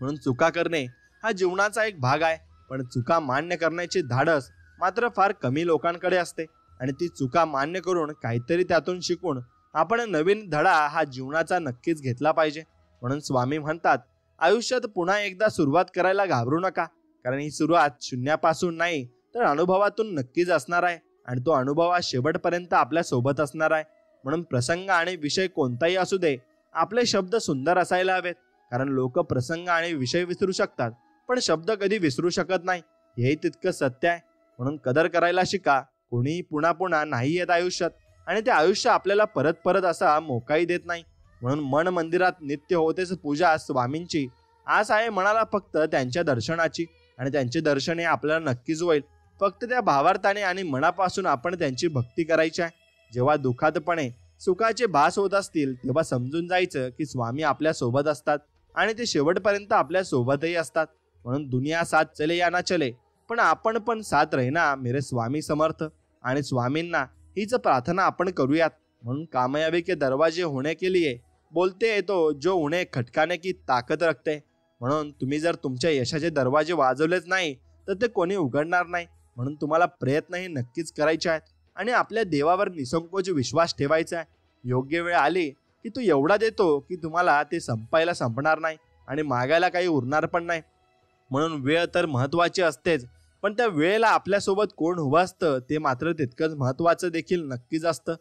म्हणून चुका करणे हा जीवनाचा एक भाग आहे, पण चुका मान्य करण्याचे धाडस मात्र फार कमी लोकांकडे असते. आणि ती चुका मान्य करून काहीतरी त्यातून शिकून आपण नवीन धडा हा जीवनाचा नक्कीच घेतला पाहिजे. म्हणून स्वामी म्हणतात, आयुष्यात पुन्हा एकदा सुरुवात करायला घाबरू नका, कारण ही सुरुवात शून्यापासून नाही तर अनुभवातून नक्कीच असणार आहे आणि तो अनुभव हा शेवटपर्यंत आपल्या सोबत असणार आहे. म्हणून प्रसंग आणि विषय कोणताही असू दे, आपले शब्द सुंदर असायला हवेत. कारण लोक प्रसंग आणि विषय विसरू शकतात पण शब्द कधी विसरू शकत नाही, हेही तितकं सत्य आहे. म्हणून कदर करायला शिका. कोणीही पुन्हा पुन्हा नाही येत आयुष्यात आणि ते आयुष्य आपल्याला परत परत असा मोकाही देत नाही. म्हणून मन मंदिरात नित्य होतेच पूजा स्वामींची. आस आहे मनाला फक्त त्यांच्या दर्शनाची आणि त्यांचे दर्शन हे आपल्याला नक्कीच होईल. फक्त त्या भावार्थाने आणि मनापासून आपण त्यांची भक्ती करायची आहे. जेव्हा दुःखातपणे सुखाचे भास होत असतील तेव्हा समजून जायचं की स्वामी आपल्या सोबत असतात आणि ते शेवटपर्यंत आपल्या सोबतही असतात. म्हणून दुनिया साथ चले या ना चले, पण आपण पण साथ रहना मेरे स्वामी समर्थ. आणि स्वामींना हीच प्रार्थना आपण करूयात. म्हणून कामयाबी के दरवाजे होने के लिए बोलते हैं तो जो उन्हें खटकाने की ताकद रखते. म्हणून तुम्ही जर तुमच्या यशाचे दरवाजे वाजवलेच नाही तर ते कोणी उघडणार नाही. म्हणून तुम्हाला प्रयत्नही नक्कीच करायचे आहेत आणि आपल्या देवावर निसंकोच विश्वास ठेवायचा आहे. योग्य वेळ आली की तो एवढा देतो की तुम्हाला ते संपायला संपणार नाही आणि मागायला काही उरणार पण नाही. म्हणून वेळ तर महत्त्वाची असतेच, पण त्या वेळेला आपल्यासोबत कोण उभं असतं ते मात्र तितकंच महत्त्वाचं देखील नक्कीच असतं.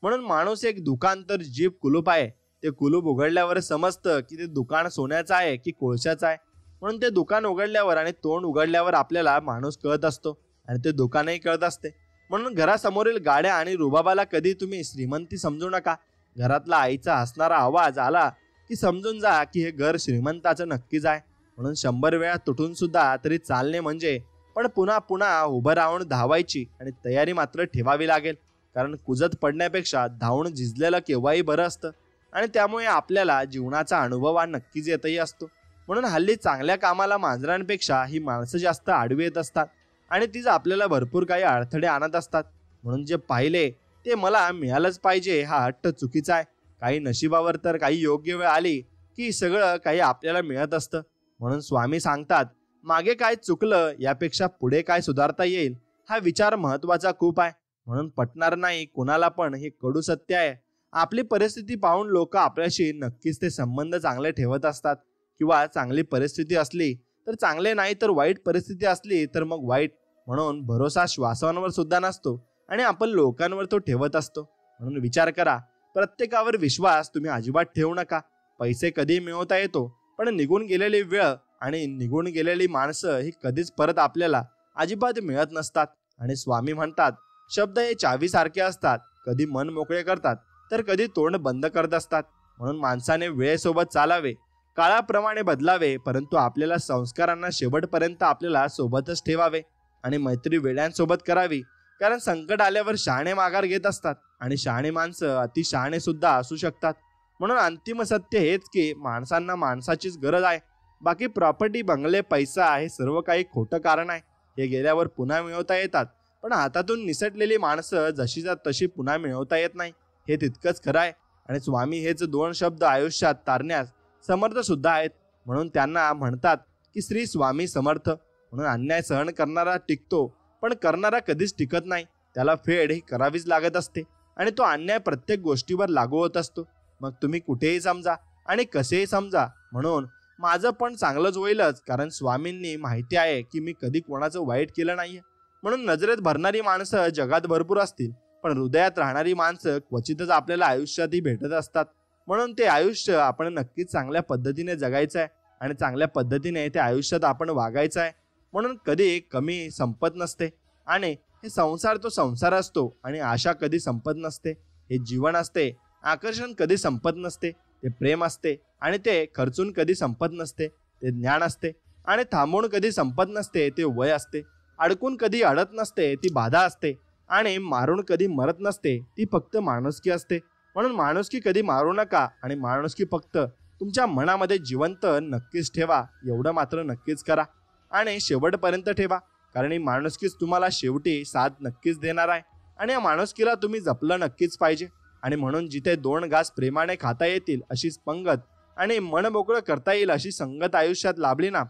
म्हणून माणूस एक दुकान तर जीभ कुलूप आहे. ते कुलूप उघडल्यावर समजतं की ते दुकान सोन्याचं आहे की कोळशाचं आहे. म्हणून ते दुकान उघडल्यावर आणि तोंड उघडल्यावर आपल्याला माणूस कळत असतो आणि ते दुकानही कळत असते. म्हणून घरासमोरील गाड्या आणि रुबाबाला कधी तुम्ही श्रीमंती समजू नका. घरातला आईचा हसणारा आवाज आला की समजून जा की हे घर श्रीमंताचं नक्कीच आहे. म्हणून 100 वेळा तुटून सुद्धा तरी चालणे म्हणजे पण पुन्हा पुन्हा उभं राहून धावायची आणि तयारी मात्र ठेवावी लागेल. कारण कुजत पडण्यापेक्षा धावून झिजलेलं केव्हाही बरं असतं आणि त्यामुळे आपल्याला जीवनाचा अनुभव हा नक्कीच येतही असतो. म्हणून हल्ली चांगल्या कामाला मांजरांपेक्षा ही माणसं जास्त आडवी येत असतात आणि तीच आपल्याला भरपूर काही अडथळे आणत असतात. म्हणून जे पाहिले ते मला मिळालंच पाहिजे हा हट्ट चुकीचा आहे. काही नशिबावर तर काही योग्य वेळ आली की सगळं काही आपल्याला मिळत असतं. म्हणून स्वामी सांगतात, मागे काय चुकलं यापेक्षा पुढे काय सुधारता येईल हा विचार महत्त्वाचा खूप आहे. म्हणून पटणार नाही कोणाला, पण हे कडू सत्य आहे. आपली परिस्थिती पाहून लोक आपल्याशी नक्कीच ते संबंध चांगले ठेवत असतात किंवा चांगली परिस्थिती असली तर चांगले, नाही तर वाईट परिस्थिती असली तर मग वाईट. म्हणून भरोसा श्वासांवर सुद्धा नसतो आणि आपण लोकांवर तो ठेवत असतो. म्हणून विचार करा, प्रत्येकावर विश्वास तुम्ही अजिबात ठेवू नका. पैसे कधी मिळवता येतो, पण निघून गेलेली वेळ आणि निघून गेलेली माणसं ही कधीच परत आपल्याला अजिबात मिळत नसतात. आणि स्वामी म्हणतात, शब्द हे चावीसारखे असतात, कधी मन मोकळे करतात तर कधी तोंड बंद करत असतात. म्हणून माणसाने वेळेसोबत चालावे, काळाप्रमाणे बदलावे, परंतु आपल्याला संस्कारांना शेवटपर्यंत आपल्याला सोबतच ठेवावे. आणि मैत्री वेड्यांसोबत करावी, कारण संकट आल्यावर शहाणे माघार घेत असतात आणि शहाणे माणसं अति शहाणे सुद्धा असू शकतात. म्हणून अंतिम सत्य हेच की माणसांना माणसाचीच गरज आहे. बाकी प्रॉपर्टी, बंगले, पैसा हे सर्व काही खोटं कारण आहे. हे गेल्यावर पुन्हा मिळवता येतात, पण हातातून निसटलेली माणसं जशीच्या तशी पुन्हा मिळवता येत नाही, हे तितकंच खरं आहे. आणि स्वामी हेच 2 शब्द आयुष्यात तारण्यास समर्थ सुद्धा आहेत. म्हणून त्यांना म्हणतात की श्री स्वामी समर्थ. म्हणून अन्याय सहन करणारा टिकतो, पण करणारा कधीच टिकत नाही. त्याला फेड ही करावीच लागत असते आणि तो अन्याय प्रत्येक गोष्टीवर लागू होत असतो. मग तुम्ही कुठेही समजा आणि कसेही समजा. म्हणून माझं पण चांगलंच होईलच, कारण स्वामींनी माहिती आहे की मी कधी कोणाचं वाईट केलं नाहीये. म्हणून नजरेत भरणारी माणसं जगात भरपूर असतील, पण हृदयात राहणारी माणसं क्वचितच आपल्याला आयुष्यातही भेटत असतात. म्हणून ते आयुष्य आपण नक्कीच चांगल्या पद्धतीने जगायचं आहे आणि चांगल्या पद्धतीने ते आयुष्यात आपण वागायचं आहे. म्हणून कधी कमी संपत नसते आणि हे संसार तो संसार असतो आणि आशा कधी संपत नसते. हे जीवन असते, आकर्षण कधी संपत नसते, ते प्रेम असते आणि ते खर्चून कधी संपत नसते, ते ज्ञान असते आणि थांबवून कधी संपत नसते, ते वय असते. अडकून कधी अडत नसते, ती बाधा असते आणि मारून कधी मरत नसते, ती फक्त माणुसकी असते. म्हणून माणुसकी कधी मारू नका आणि माणुसकी फक्त तुमच्या मनामध्ये जिवंत नक्कीच ठेवा. एवढं मात्र नक्कीच करा आणि शेवटपर्यंत ठेवा, कारण ही माणुसकीच तुम्हाला शेवटी साथ नक्कीच देणार आहे आणि या माणुसकीला तुम्ही जपलं नक्कीच पाहिजे. आणि म्हणून जिथे 2 घास प्रेमाने खाता येतील अशी पंगत आणि मन मोकळं करता येईल अशी संगत आयुष्यात लाभली ना,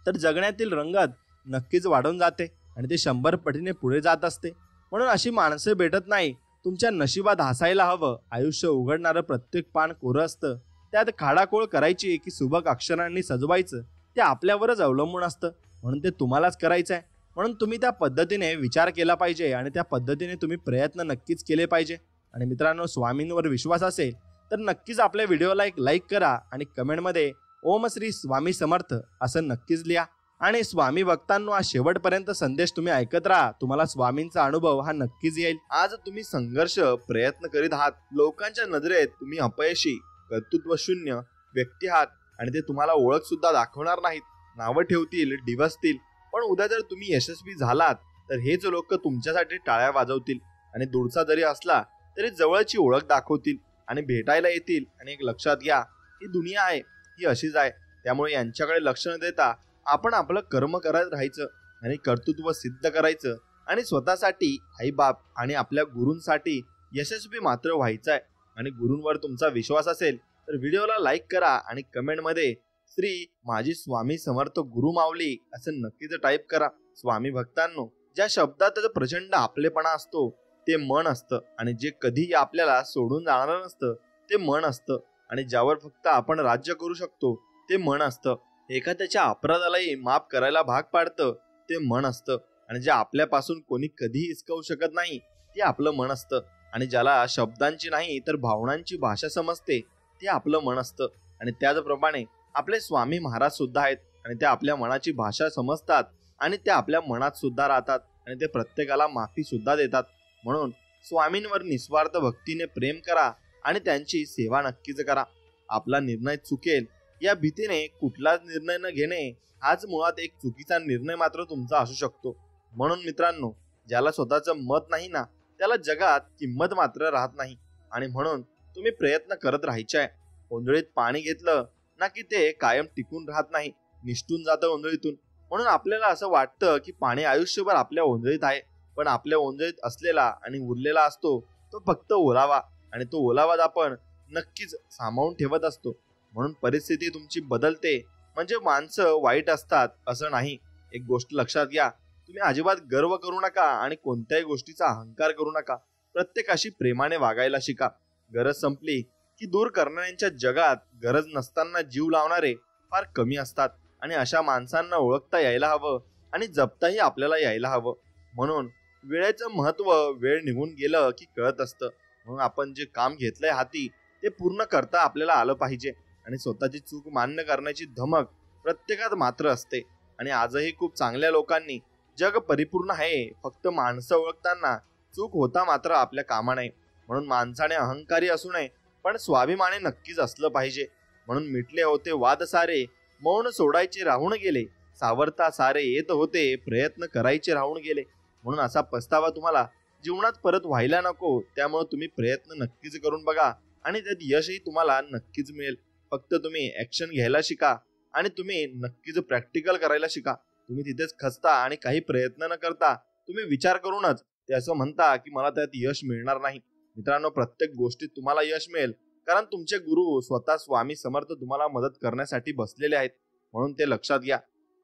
तर जगण्यातील रंगत नक्कीच वाढून जाते आणि ते 100 पटीने पुढे जात असते. म्हणून अशी माणसं भेटत नाही. तुमच्या नशिबात हसायला हवं. आयुष्य उघडणारं प्रत्येक पान कोरं असतं. त्यात खाडाखोळ करायची की सुबक अक्षरांनी सजवायचं, ते आपल्यावरच अवलंबून असतं. म्हणून ते तुम्हालाच करायचं आहे. म्हणून तुम्ही त्या पद्धतीने विचार केला पाहिजे आणि त्या पद्धतीने तुम्ही प्रयत्न नक्कीच केले पाहिजे. आणि मित्रांनो, स्वामींवर विश्वास असेल तर नक्कीच आपल्या व्हिडिओला एक लाईक करा आणि कमेंटमध्ये ओम श्री स्वामी समर्थ असं नक्कीच लिहा. आणि स्वामी भक्तांनो, हा शेवटपर्यंत संदेश तुम्ही ऐकत राहा. तुम्हाला स्वामींचा अनुभव हा नक्कीच येईल. आज तुम्ही संघर्ष प्रयत्न करीत आहात. लोकांच्या नजरेत तुम्ही अपयशी, कर्तृत्व शून्य व्यक्ती आहात आणि ते तुम्हाला ओळख सुद्धा दाखवणार नाहीत. नावं ठेवतील, डिवसतील. पण उद्या जर तुम्ही यशस्वी झालात तर हेच लोक तुमच्यासाठी टाळ्या वाजवतील आणि दूरचा जरी असला तरी जवळची ओळख दाखवतील आणि भेटायला येतील. आणि एक लक्षात घ्या, ही दुनिया आहे, ही अशीच आहे. त्यामुळे यांच्याकडे लक्ष न देता आपण आपलं कर्म करत राहायचं आणि कर्तृत्व सिद्ध करायचं आणि स्वतःसाठी, आईबाप आणि आपल्या गुरूंसाठी यशस्वी मात्र व्हायचं आहे. आणि गुरूंवर तुमचा विश्वास असेल तर व्हिडिओला लाईक करा आणि कमेंटमध्ये श्री माझी स्वामी समर्थ गुरु माऊली असं नक्कीच टाईप करा. स्वामी भक्तांनो, ज्या शब्दात प्रचंड आपलेपणा असतो ते मन असतं आणि जे कधीही आपल्याला सोडून जाणार नसतं ते मन असतं. आणि ज्यावर फक्त आपण राज्य करू शकतो ते मन असतं. एखाद्याच्या अपराधालाही माफ करायला भाग पाडतं ते मन असतं. आणि जे आपल्यापासून कोणी कधीही हिसकवू शकत नाही ते आपलं मन असतं. आणि ज्याला शब्दांची नाही तर भावनांची भाषा समजते ते आपलं मन असतं. आणि त्याचप्रमाणे आपले स्वामी महाराज सुद्धा आहेत आणि ते आपल्या मनाची भाषा समजतात आणि ते आपल्या मनात सुद्धा राहतात आणि ते प्रत्येकाला माफी सुद्धा देतात. म्हणून स्वामींवर निस्वार्थ भक्तीने प्रेम करा आणि त्यांची सेवा नक्कीच करा. आपला निर्णय चुकेल या भीतीने कुठलाच निर्णय न घेणे हाच मुळात एक चुकीचा निर्णय मात्र तुमचा असू शकतो. म्हणून मित्रांनो, ज्याला स्वतःचं मत नाही ना त्याला जगात किंमत मात्र राहत नाही. आणि म्हणून तुम्ही प्रयत्न करत राहायचे आहे. ओंजळीत पाणी घेतलं ना की ते कायम टिकून राहत नाही, निष्ठून जातं ओंजळीतून. म्हणून आपल्याला असं वाटतं की पाणी आयुष्यभर आपल्या ओंजळीत आहे, पण आपल्या ओंजळीत असलेला आणि उरलेला असतो तो फक्त ओलावा आणि तो ओलावाच आपण नक्कीच सामावून ठेवत असतो. म्हणून परिस्थिती तुमची बदलते म्हणजे माणसं वाईट असतात असं नाही. एक गोष्ट लक्षात घ्या, तुम्ही अजिबात गर्व करू नका आणि कोणत्याही गोष्टीचा अहंकार करू नका. प्रत्येकाशी प्रेमाने वागायला शिका. गरज संपली की दूर करणाऱ्यांच्या जगात गरज नसताना जीव लावणारे फार कमी असतात आणि अशा माणसांना ओळखता यायला हवं आणि जपताही आपल्याला यायला हवं. म्हणून वेळेचं महत्व वेळ निघून गेलं की कळत असतं. म्हणून आपण जे काम घेतलंय हाती ते पूर्ण करता आपल्याला आलं पाहिजे आणि स्वतःची चूक मान्य करण्याची धमक प्रत्येकात मात्र असते. आणि आजही खूप चांगल्या लोकांनी जग परिपूर्ण आहे, फक्त माणसं ओळखताना चूक होता मात्र आपल्या कामा नये. म्हणून माणसाने अहंकारी असू नये, पण स्वाभिमानी नक्कीच असलं पाहिजे. म्हणून मिटले होते वाद सारे, मौन सोडायचे राहून गेले. सावरता सारे येत होते, प्रयत्न करायचे राहून गेले. म्हणून असा पस्तावा तुम्हाला जीवनात परत व्हायला नको. त्यामुळे तुम्ही प्रयत्न नक्कीच करून बघा आणि त्यात यशही तुम्हाला नक्कीच मिळेल. फक्त तुम्ही ऍक्शन घ्यायला शिका आणि तुम्ही नक्कीच प्रॅक्टिकल करायला शिका. तुम्ही तिथेच खचता आणि काही प्रयत्न न करता तुम्ही विचार करूनच ते असं म्हणता की मला त्यात यश मिळणार नाही. मित्रांनो, प्रत्येक गोष्टीत तुम्हाला यश मिळेल, कारण तुमचे गुरु स्वतः स्वामी समर्थ तुम्हाला मदत करण्यासाठी बसलेले आहेत. म्हणून ते लक्षात घ्या.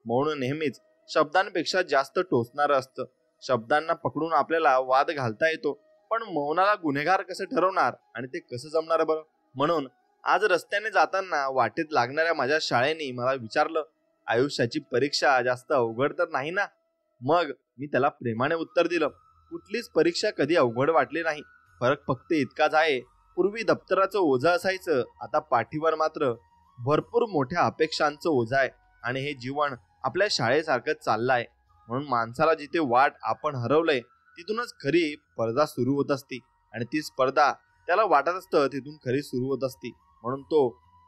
मौन नेहमीच शब्दांपेक्षा जास्त टोचणारं असतं. शब्दांना पकडून आपल्याला वाद घालता येतो, पण मौनाला गुन्हेगार कसं ठरवणार आणि ते कसं जमणार बरं? म्हणून आज रस्त्याने जाताना वाटेत लागणाऱ्या माझ्या शाळेने मला विचारलं, आयुष्याची परीक्षा जास्त अवघड तर नाही ना? मग मी त्याला प्रेमाने उत्तर दिलं, कुठलीच परीक्षा कधी अवघड वाटली नाही. फरक फक्त इतकाच आहे, पूर्वी दप्तराचं ओझं असायचं, आता पाठीवर मात्र भरपूर मोठ्या अपेक्षांचं ओझं आहे. आणि हे जीवन आपल्या शाळेसारखंच चाललं आहे. म्हणून माणसाला जिथे वाट आपण हरवलंय तिथूनच खरी स्पर्धा सुरू होत असते, आणि ती स्पर्धा त्याला वाटत असतं तिथून खरी सुरू होत असते. म्हणून तो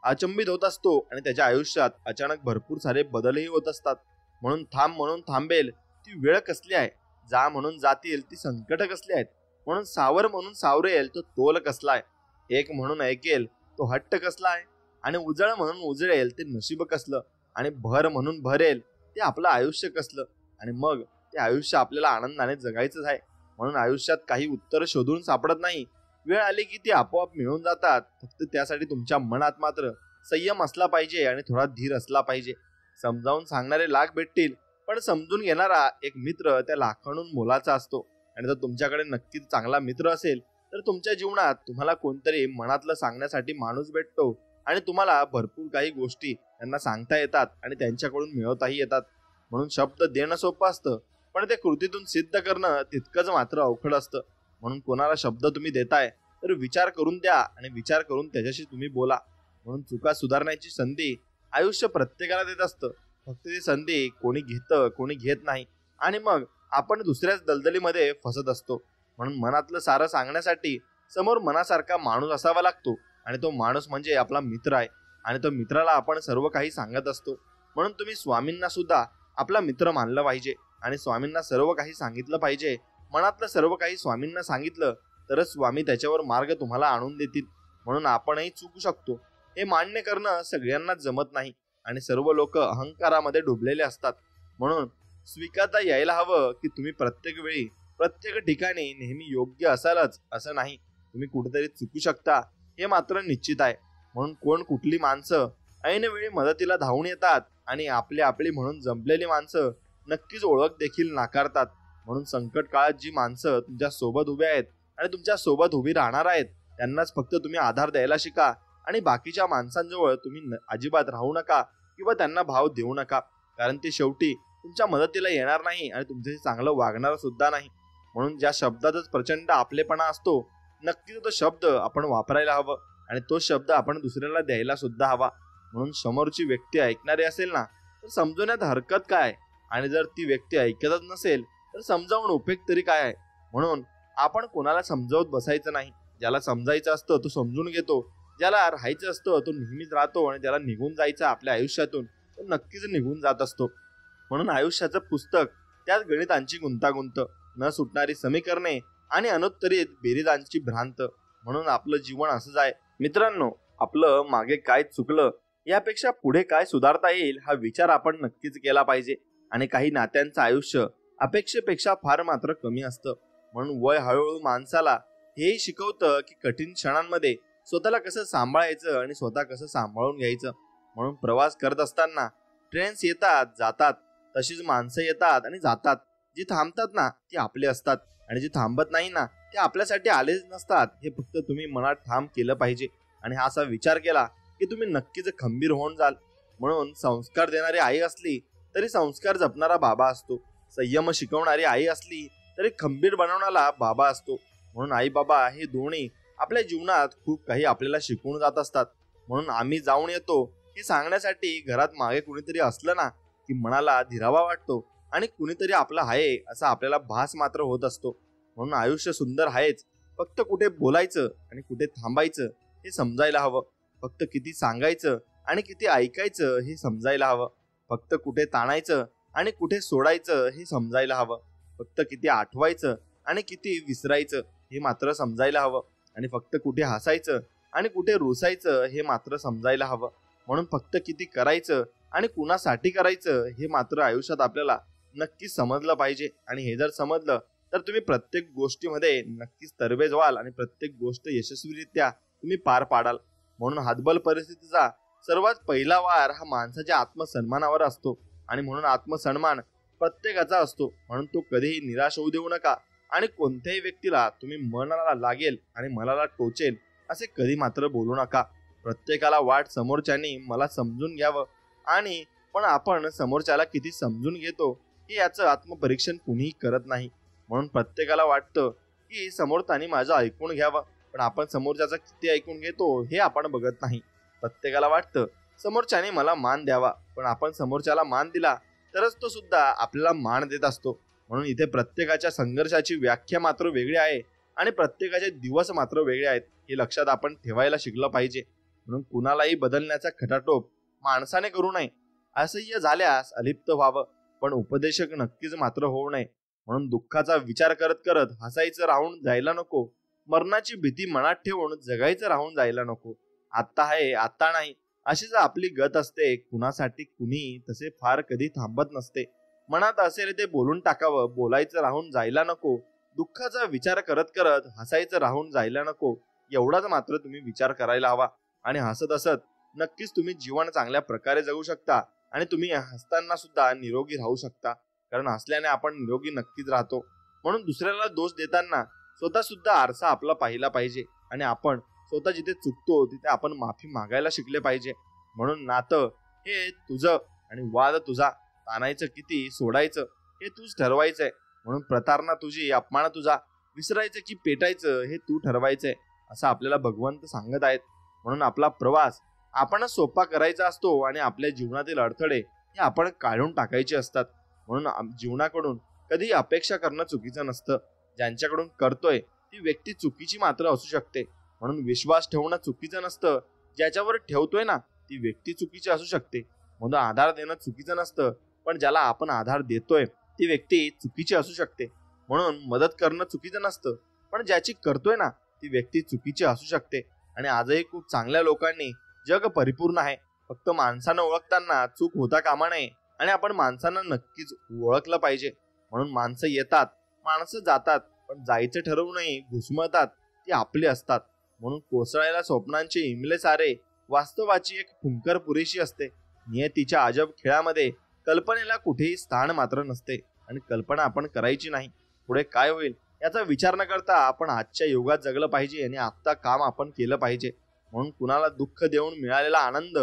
अचंबित होत असतो आणि त्याच्या आयुष्यात अचानक भरपूर सारे बदलही होत असतात. म्हणून थांब म्हणून थांबेल ती वेळ कसली आहे, जा म्हणून जातील ती संकट कसली आहेत. म्हणून सावर म्हणून सावरेल तो तोल कसला आहे, एक म्हणून ऐकेल तो हट्ट कसला आहे, आणि उजळ म्हणून उजळेल ते नशीब कसलं, आणि भर म्हणून भरेल ते आपलं आयुष्य कसलं. आणि मग ते आयुष्य आपल्याला आनंदाने जगायचंच आहे. म्हणून आयुष्यात काही उत्तर शोधून सापडत नाही, वेळ आली की ती आपोआप मिळून जातात. फक्त त्यासाठी तुमच्या मनात मात्र संयम असला पाहिजे आणि थोडा धीर असला पाहिजे. समजावून सांगणारे लाख भेटतील, पण समजून घेणारा एक मित्र त्या लाखांहून मोलाचा असतो. आणि जर तुमच्याकडे नक्कीच चांगला मित्र असेल तर तुमच्या जीवनात तुम्हाला कोणतरी मनातलं सांगण्यासाठी माणूस भेटतो, आणि तुम्हाला भरपूर काही गोष्टी त्यांना सांगता येतात आणि त्यांच्याकडून मिळवताही येतात. म्हणून शब्द देणं सोपं असतं, पण ते कृतीतून सिद्ध करणं तितकंच मात्र अवघड असतं. म्हणून कोणाला शब्द तुम्ही देताय तर विचार करून द्या, आणि विचार करून त्याच्याशी तुम्ही बोला. म्हणून चुका सुधारण्याची संधी आयुष्य प्रत्येकाला देत असतं, फक्त ती संधी कोणी घेतं कोणी घेत नाही, आणि मग आपण दुसऱ्याच दलदलीमध्ये फसत असतो. म्हणून मनातलं सारं सांगण्यासाठी समोर मनासारखा माणूस असावा लागतो, आणि तो माणूस म्हणजे आपला मित्र आहे, आणि तो मित्राला आपण सर्व काही सांगत असतो. म्हणून तुम्ही स्वामींना सुद्धा आपला मित्र मानलं पाहिजे आणि स्वामींना सर्व काही सांगितलं पाहिजे. मनातलं सर्व काही स्वामींना सांगितलं तरच स्वामी त्याच्यावर मार्ग तुम्हाला आणून देतील. म्हणून आपणही चुकू शकतो हे मान्य करणं सगळ्यांना जमत नाही, आणि सर्व लोक अहंकारामध्ये डुबलेले असतात. म्हणून स्वीकारता यायला हवं की तुम्ही प्रत्येक वेळी प्रत्येक ठिकाणी नेहमी योग्य असालच असं नाही. तुम्ही कुठेतरी चुकू शकता हे मात्र निश्चित आहे. म्हणून कोण कुठली माणसं ऐन वेळी मदतीला धावून येतात, आणि आपली म्हणून जमलेली माणसं नक्कीच ओळख देखील नाकारतात. म्हणून संकट काळात जी माणसं तुमच्या सोबत उभे आहेत आणि तुमच्या सोबत उभी राहणार आहेत त्यांनाच फक्त तुम्ही आधार द्यायला शिका, आणि बाकीच्या माणसांजवळ तुम्ही अजिबात राहू नका किंवा त्यांना भाव देऊ नका, कारण ते शेवटी तुमच्या मदतीला येणार नाही आणि तुमच्याशी चांगलं वागणार सुद्धा नाही. म्हणून ज्या शब्दातच प्रचंड आपलेपणा असतो नक्कीच तो शब्द आपण वापरायला हवं, आणि तो शब्द आपण दुसऱ्याला द्यायला सुद्धा हवा. म्हणून समोरची व्यक्ती ऐकणारी असेल ना तर समजवण्यात हरकत काय, आणि जर ती व्यक्ती ऐकतच नसेल तर समजावून उपयोग तरी काय आहे. म्हणून आपण कोणाला समजावत बसायचं नाही. ज्याला समजायचं असतं तो समजून घेतो, ज्याला राहायचं असतं तो नेहमीच राहतो, आणि ज्याला निघून जायचं आपल्या आयुष्यातून तो नक्कीच निघून जात असतो. म्हणून आयुष्याचं पुस्तक त्यात गणितांची गुंतागुंत, न सुटणारी समीकरणे आणि अनुत्तरित बेरीजांची भ्रांत. म्हणून आपलं जीवन असंच आहे मित्रांनो. आपलं मागे काय चुकलं यापेक्षा पुढे काय सुधारता येईल हा विचार आपण नक्कीच केला पाहिजे. आणि काही नात्यांचं आयुष्य अपेक्षेपेक्षा फार मात्र कमी असतं. म्हणून वय हळूहळू माणसाला हेही शिकवतं की कठीण क्षणांमध्ये स्वतःला कसं सांभाळायचं आणि स्वतः कसं सांभाळून घ्यायचं. म्हणून प्रवास करत असताना ट्रेन्स येतात जातात, तशीच माणसं येतात आणि जातात. जी थांबतात ना ती आपले असतात, आणि जी थांबत नाही ना ते आपल्यासाठी आलेच नसतात. हे फक्त तुम्ही मनात ठाम केलं पाहिजे, आणि हा असा विचार केला की तुम्ही नक्कीच खंबीर होऊन जाल. म्हणून संस्कार देणारी आई असली तरी संस्कार जपणारा बाबा असतो, संयम शिकवणारी आई असली तरी खंबीर बनवणारा बाबा असतो. म्हणून आई बाबा हे दोन्ही आपल्या जीवनात खूप काही आपल्याला शिकवून जात असतात. म्हणून आम्ही जाऊन येतो हे सांगण्यासाठी घरात मागे कुणीतरी असलं ना की मनाला धीरावा वाटतो, आणि कुणीतरी आपलं आहे असा आपल्याला भास मात्र होत असतो. म्हणून आयुष्य सुंदर आहेच, फक्त कुठे बोलायचं आणि कुठे थांबायचं हे समजायला हवं. फक्त किती सांगायचं आणि किती ऐकायचं हे समजायला हवं. फक्त कुठे ताणायचं आणि कुठे सोडायचं हे समजायला हवं. फक्त किती आठवायचं आणि किती विसरायचं हे मात्र समजायला हवं. आणि फक्त कुठे हसायचं आणि कुठे रुसायचं हे मात्र समजायला हवं. म्हणून फक्त किती करायचं आणि कुणासाठी करायचं हे मात्र आयुष्यात आपल्याला नक्कीच समजलं पाहिजे. आणि हे जर समजलं तर तुम्ही प्रत्येक गोष्टीमध्ये नक्कीच तरबेज व्हाल आणि प्रत्येक गोष्ट यशस्वीरित्या तुम्ही पार पाडाल. म्हणून हातबल परिस्थितीचा सर्वात पहिला वार हा माणसाच्या आत्मसन्मानावर असतो. आणि म्हणून आत्मसन्मान प्रत्येकाचा असतो. म्हणून तो कधीही निराश होऊ देऊ नका. आणि कोणत्याही व्यक्तीला तुम्ही मनाला लागेल आणि मनाला टोचेल असे कधी मात्र बोलू नका. प्रत्येकाला वाट समोरच्यानी मला समजून घ्यावं आणि पण आपण समोरच्याला किती समजून घेतो हे याचं आत्मपरीक्षण कुणीही करत नाही. म्हणून प्रत्येकाला वाटतं की समोरच्यानी माझं ऐकून घ्यावं, पण आपण समोरच्याचं किती ऐकून घेतो हे आपण बघत नाही. प्रत्येकाला वाटतं समोरच्याने मला मान द्यावा, पण आपण समोरच्याला मान दिला तरच तो सुद्धा आपल्याला मान देत असतो. म्हणून इथे प्रत्येकाच्या संघर्षाची व्याख्या मात्र वेगळी आहे आणि प्रत्येकाचे दिवस मात्र वेगळे आहेत हे लक्षात आपण ठेवायला शिकलं पाहिजे. म्हणून कुणालाही बदलण्याचा खटाटोप माणसाने करू नये. असह्य झाल्यास अलिप्त व्हावं, पण उपदेशक नक्कीच मात्र होऊ नये. म्हणून दुःखाचा विचार करत करत हसायचं राहून जायला नको. मरणाची भीती मनात ठेवून जगायचं राहून जायला नको. आत्ता आहे आत्ता नाही अशीच आपली गत असते. कुणासाठी कुणी तसे फार कधी थांबत नसते. मनात असेल ते बोलून टाकावं, बोलायचं राहून जायला नको. दुःखाचा विचार करत करत हसायचं राहून जायला नको. एवढाच मात्र तुम्ही विचार करायला हवा. आणि हसत हसत नक्कीच तुम्ही जीवन चांगल्या प्रकारे जगू शकता आणि तुम्ही हसताना सुद्धा निरोगी राहू शकता. कारण हसल्याने आपण निरोगी नक्कीच राहतो. म्हणून दुसऱ्याला दोष देताना स्वतः सुद्धा आरसा आपला पाहिला पाहिजे आणि आपण स्वतः जिथे चुकतो तिथे आपण माफी मागायला शिकले पाहिजे. म्हणून नातं हे तुझं आणि वाद तुझा. ताणायचं किती सोडायचं हे तूच ठरवायचंय. म्हणून प्रतारणा तुझी, अपमान तुझा. विसरायचं की पेटायचं हे तू ठरवायचंय असं आपल्याला भगवंत सांगत आहेत. म्हणून आपला प्रवास आपणच सोपा करायचा असतो आणि आपल्या जीवनातील अडथळे हे आपण काढून टाकायचे असतात. म्हणून जीवनाकडून कधी अपेक्षा करणं चुकीचं नसतं. ज्यांच्याकडून करतोय ती व्यक्ती चुकीची मात्र असू शकते. म्हणून विश्वास ठेवणं चुकीचं नसतं. ज्याच्यावर ठेवतोय ना ती व्यक्ती चुकीची असू शकते. म्हणून आधार देणं चुकीचं नसतं, पण ज्याला आपण आधार देतोय ती व्यक्ती चुकीची असू शकते. म्हणून मदत करणं चुकीचं नसतं, पण ज्याची करतोय ना ती व्यक्ती चुकीची असू शकते. आणि आजही खूप चांगल्या लोकांनी जग परिपूर्ण आहे. फक्त माणसानं ओळखताना चूक होता कामा नये आणि आपण माणसांना नक्कीच ओळखलं पाहिजे. म्हणून माणसं येतात, माणसं जातात, पण जायचं ठरवूनही घुसमळतात ती आपली असतात. म्हणून कोसळायला स्वप्नांचे इमले सारे, वास्तवाची एक फुंकर पुरेशी असते. नियतीच्या अजब खेळामध्ये कल्पनेला कुठेही स्थान मात्र नसते आणि कल्पना आपण करायची नाही. पुढे काय होईल याचा विचार न करता आपण आजच्या युगात जगलं पाहिजे आणि आत्ता काम आपण केलं पाहिजे. म्हणून कुणाला दुःख देऊन मिळालेला आनंद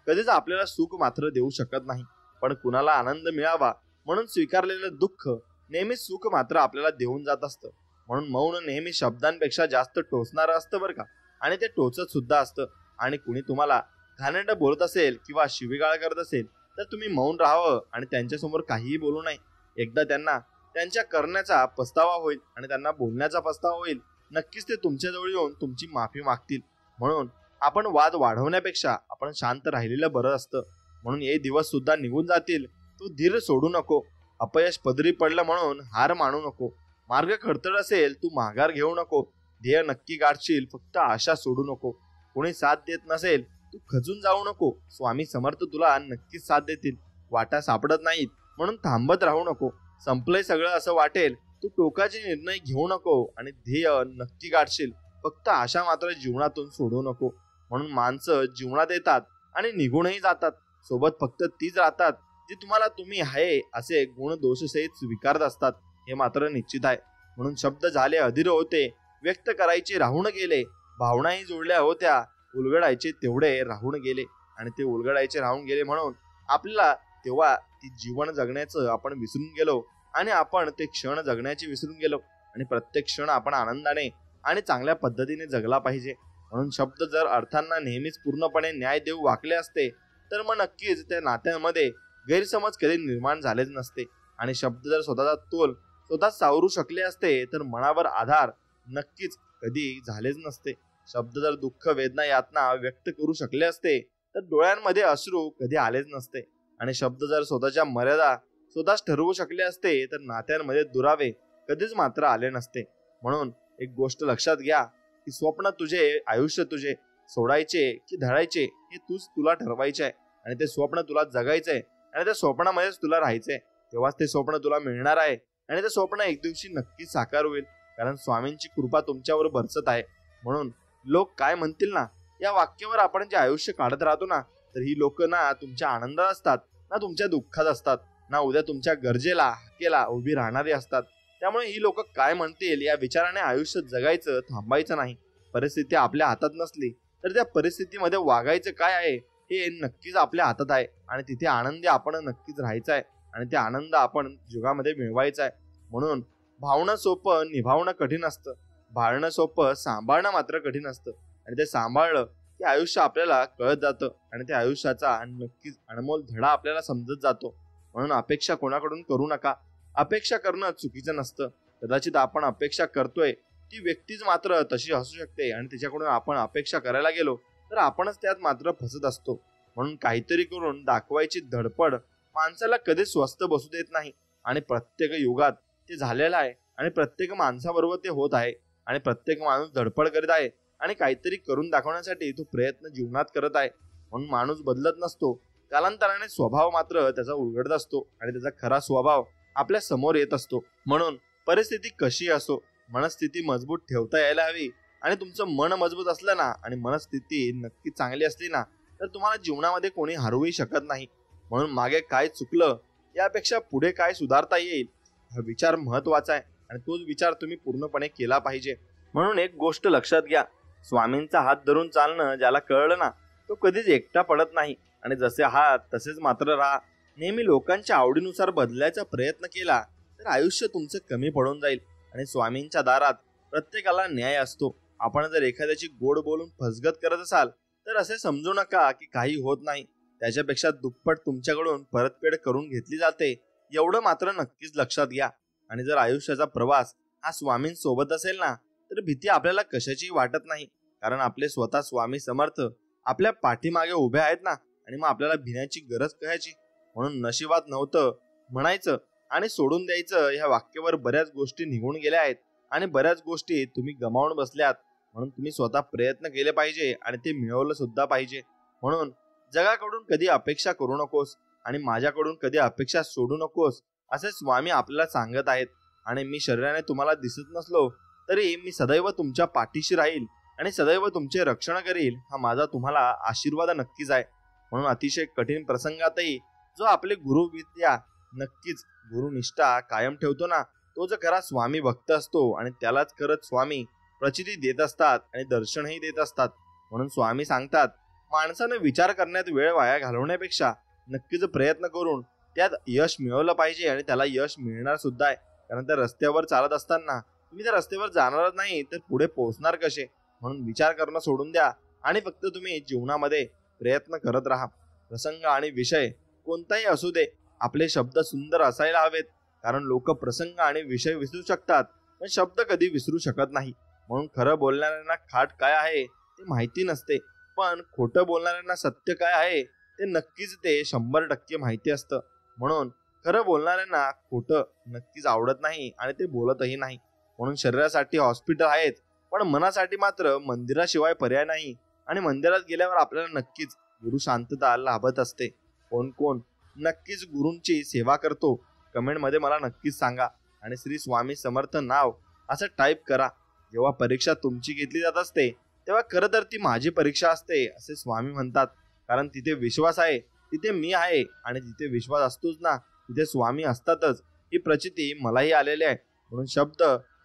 कधीच आपल्याला सुख मात्र देऊ शकत नाही, पण कुणाला आनंद मिळावा म्हणून स्वीकारलेलं दुःख नेहमीच सुख मात्र आपल्याला देऊन जात असतं. म्हणून मौन नेहमी शब्दांपेक्षा जास्त टोचणारं असतं बरं का, आणि ते टोचत सुद्धा असतं. आणि कुणी तुम्हाला घाणेरडं बोलत असेल किंवा शिवीगाळ करत असेल तर तुम्ही मौन राहावं आणि त्यांच्यासमोर काहीही बोलू नये. एकदा त्यांना त्यांच्या करण्याचा पस्तावा होईल आणि त्यांना बोलण्याचा पस्तावा होईल. नक्कीच ते तुमच्याजवळ येऊन तुमची माफी मागतील. म्हणून आपण वाद वाढवण्यापेक्षा आपण शांत राहिलेलं बरं असतं. म्हणून हे दिवस सुद्धा निघून जातील, तू धीर सोडू नको. अपयश पदरी पडलं म्हणून हार मानू नको. मार्ग खडतर असेल तू माघार घेऊ नको. ध्येय नक्की गाठशील, फक्त आशा सोडू नको. कोणी साथ देत नसेल तू खचून जाऊ नको. स्वामी समर्थ तुला नक्कीच साथ देतील. वाटा सापडत नाहीत म्हणून थांबत राहू नको. संपलंय सगळं असं वाटेल तू टोकाचे निर्णय घेऊ नको आणि ध्येय नक्की गाठशील. फक्त आशा मात्र जीवनातून सोडू नको. म्हणून माणसं जीवनात येतात आणि निघूनही जातात. सोबत फक्त तीच राहतात जी तुम्हाला तुम्ही आहे असे गुण दोषसहित स्वीकारत असतात, हे मात्र निश्चित आहे. म्हणून शब्द झाले अधीर होते, व्यक्त करायचे राहून गेले. भावनाही जोडल्या होत्या, उलगडायचे तेवढे राहून गेले. आणि ते उलगडायचे राहून गेले म्हणून आपल्याला तेव्हा ती जीवन जगण्याचं आपण विसरून गेलो आणि आपण ते क्षण जगण्याचे विसरून गेलो. आणि प्रत्येक क्षण आपण आनंदाने आणि चांगल्या पद्धतीने जगला पाहिजे. म्हणून शब्द जर अर्थांना नेहमीच पूर्णपणे न्याय देऊ वाकले असते तर मग नक्कीच त्या नात्यांमध्ये गैरसमज कधी निर्माण झालेच नसते आणि शब्द जर स्वतःचा तोल स्वतः सावरू शकले असते तर मनावर आधार नक्कीच कधी झालेच नसते. शब्द जर दुःख वेदना यातना व्यक्त करू शकले असते तर डोळ्यांमध्ये अश्रू कधी आलेच नसते. आणि शब्द जर स्वतःच्या मर्यादा स्वतःच ठरवू शकले असते तर नात्यांमध्ये दुरावे कधीच मात्र आले नसते. म्हणून एक गोष्ट लक्षात घ्या की स्वप्न तुझे, आयुष्य तुझे, सोडायचे की धरायचे हे तुला ठरवायचे आहे. आणि ते स्वप्न तुला जगायचंय आणि त्या स्वप्नामध्येच तुला राहायचंय. तेव्हाच ते स्वप्न तुला मिळणार आहे आणि ते स्वप्न एक दिवशी नक्कीच साकार होईल. कारण स्वामींची कृपा तुमच्यावर बरसत आहे. म्हणून लोक काय म्हणतील ना या वाक्यावर आपण जे आयुष्य काढत राहतो ना, तर ही लोक ना तुमच्या आनंदात असतात ना तुमच्या दुःखात असतात, ना उद्या तुमच्या गरजेला हाकेला उभी राहणारी असतात. त्यामुळे ही लोक काय म्हणतील या विचाराने आयुष्य जगायचं थांबायचं नाही. परिस्थिती आपल्या हातात नसली तर त्या परिस्थितीमध्ये वागायचं काय आहे हे नक्कीच आपल्या हातात आहे. आणि तिथे आनंदी आपण नक्कीच राहायचं आहे आणि ते आनंद आपण जगामध्ये मिळवायचा आहे. म्हणून भावणं सोपं, निभावणं कठीण असतं. भाळणं सोपं, सांभाळणं मात्र कठीण असतं. आणि ते सांभाळलं की आयुष्य आपल्याला कळत जातं आणि त्या आयुष्याचा नक्कीच अनमोल धडा आपल्याला समजत जातो. म्हणून अपेक्षा कोणाकडून करू नका. अपेक्षा करणं चुकीचं नसतं. कदाचित आपण अपेक्षा करतोय ती व्यक्तीच मात्र तशी असू शकते आणि तिच्याकडून आपण अपेक्षा करायला गेलो तर आपणच त्यात मात्र फसत असतो. म्हणून काहीतरी करून दाखवायची धडपड माणसाला कधीच स्वस्थ बसू देत नाही. आणि प्रत्येक युगात ते झालेलं आहे आणि प्रत्येक माणसाबरोबर ते होत आहे. आणि प्रत्येक माणूस धडपड करीत आहे आणि काहीतरी करून दाखवण्यासाठी तो प्रयत्न जीवनात करत आहे. म्हणून माणूस बदलत नसतो. कालांतराने स्वभाव मात्र त्याचा उलगडत असतो आणि त्याचा खरा स्वभाव आपल्या समोर येत असतो. म्हणून परिस्थिती कशी असो, मनस्थिती मजबूत ठेवता यायला हवी. आणि तुमचं मन मजबूत असलं ना आणि मनस्थिती नक्की चांगली असली ना तर तुम्हाला जीवनामध्ये कोणी हरवूही शकत नाही. म्हणून मागे काय चुकलं यापेक्षा पुढे काय सुधारता येईल हा विचार महत्वाचा आहे आणि तोच विचार तुम्ही पूर्णपणे केला पाहिजे. म्हणून एक गोष्ट लक्षात घ्या, स्वामींचा हात धरून चालणं ज्याला कळलं ना तो कधीच एकटा पडत नाही. आणि जसे आहात तसेच मात्र राहा. नेहमी लोकांच्या आवडीनुसार बदलायचा प्रयत्न केला तर आयुष्य तुमचं कमी पडून जाईल. आणि स्वामींच्या दारात प्रत्येकाला न्याय असतो. आपण जर एखाद्याची गोड बोलून फसगत करत असाल तर असे समजू नका की काही होत नाही. त्याच्यापेक्षा दुप्पट तुमच्याकडून परतफेड करून घेतली जाते एवढं मात्र नक्कीच लक्षात घ्या. आणि जर आयुष्याचा प्रवास हा स्वामींसोबत असेल ना तर भीती आपल्याला कशाची वाटत नाही. कारण आपले स्वतः स्वामी समर्थ आपल्या पाठीमागे उभे आहेत ना. आणि मग आपल्याला भिण्याची गरज कशाची. म्हणून नशिबात नव्हतं म्हणायचं आणि सोडून द्यायचं ह्या वाक्यावर बऱ्याच गोष्टी निघून गेल्या आहेत आणि बऱ्याच गोष्टी तुम्ही गमावून बसल्यात. म्हणून तुम्ही स्वतः प्रयत्न केले पाहिजे आणि ते मिळवलं सुद्धा पाहिजे. म्हणून जगाकडून कधी अपेक्षा करू नकोस आणि माझ्याकडून कधी अपेक्षा सोडू नकोस असे स्वामी आपल्याला सांगत आहेत. आणि मी शरीराने तुम्हाला दिसत नसलो तरी मी सदैव तुमच्या पाठीशी राहील आणि सदैव तुमचे रक्षण करील हा माझा तुम्हाला आशीर्वाद नक्कीच आहे. म्हणून अतिशय कठीण प्रसंगातही जो आपले गुरुविद्या नक्कीच गुरुनिष्ठा कायम ठेवतो ना तो जो खरा स्वामी भक्त असतो आणि त्यालाच खरंच स्वामी प्रचिती देत असतात आणि दर्शनही देत असतात. म्हणून स्वामी सांगतात माणसाने विचार करण्यात वेळ वाया घालवण्यापेक्षा नक्कीच प्रयत्न करून त्यात यश मिळवलं पाहिजे आणि त्याला यश मिळणार सुद्धा आहे. कारण त्या रस्त्यावर चालत असताना तुम्ही त्या रस्त्यावर जाणारच नाही तर पुढे पोहोचणार कसे. म्हणून विचार करणं सोडून द्या आणि फक्त तुम्ही जीवनामध्ये प्रयत्न करत राहा. प्रसंग आणि विषय कोणताही असू दे आपले शब्द सुंदर असायला हवेत. कारण लोक प्रसंग आणि विषय विसरू शकतात पण शब्द कधी विसरू शकत नाही. म्हणून खरं बोलणाऱ्यांना खाट काय आहे ते माहिती नसते पण खोटं बोलणाऱ्यांना सत्य काय आहे ते नक्कीच ते 100% माहिती असतं. म्हणून खरं बोलणाऱ्यांना खोटं नक्कीच आवडत नाही आणि ते बोलतही नाही. म्हणून शरीरासाठी हॉस्पिटल आहेत पण मनासाठी मात्र मंदिराशिवाय पर्याय नाही. आणि मंदिरात गेल्यावर आपल्याला नक्कीच गुरु शांतता लाभत असते. कोण कोण नक्कीच गुरूंची सेवा करतो कमेंटमध्ये मला नक्कीच सांगा. आणि श्री स्वामी समर्थ नाव असं टाईप करा. जेव्हा परीक्षा तुमची घेतली जात असते तेव्हा खरं तर ती माझी परीक्षा असते असे स्वामी म्हणतात. कारण तिथे विश्वास आहे तिथे मी आहे आणि जिथे विश्वास असतोच ना तिथे स्वामी असतातच ही प्रचिती मलाही आलेली आहे. म्हणून शब्द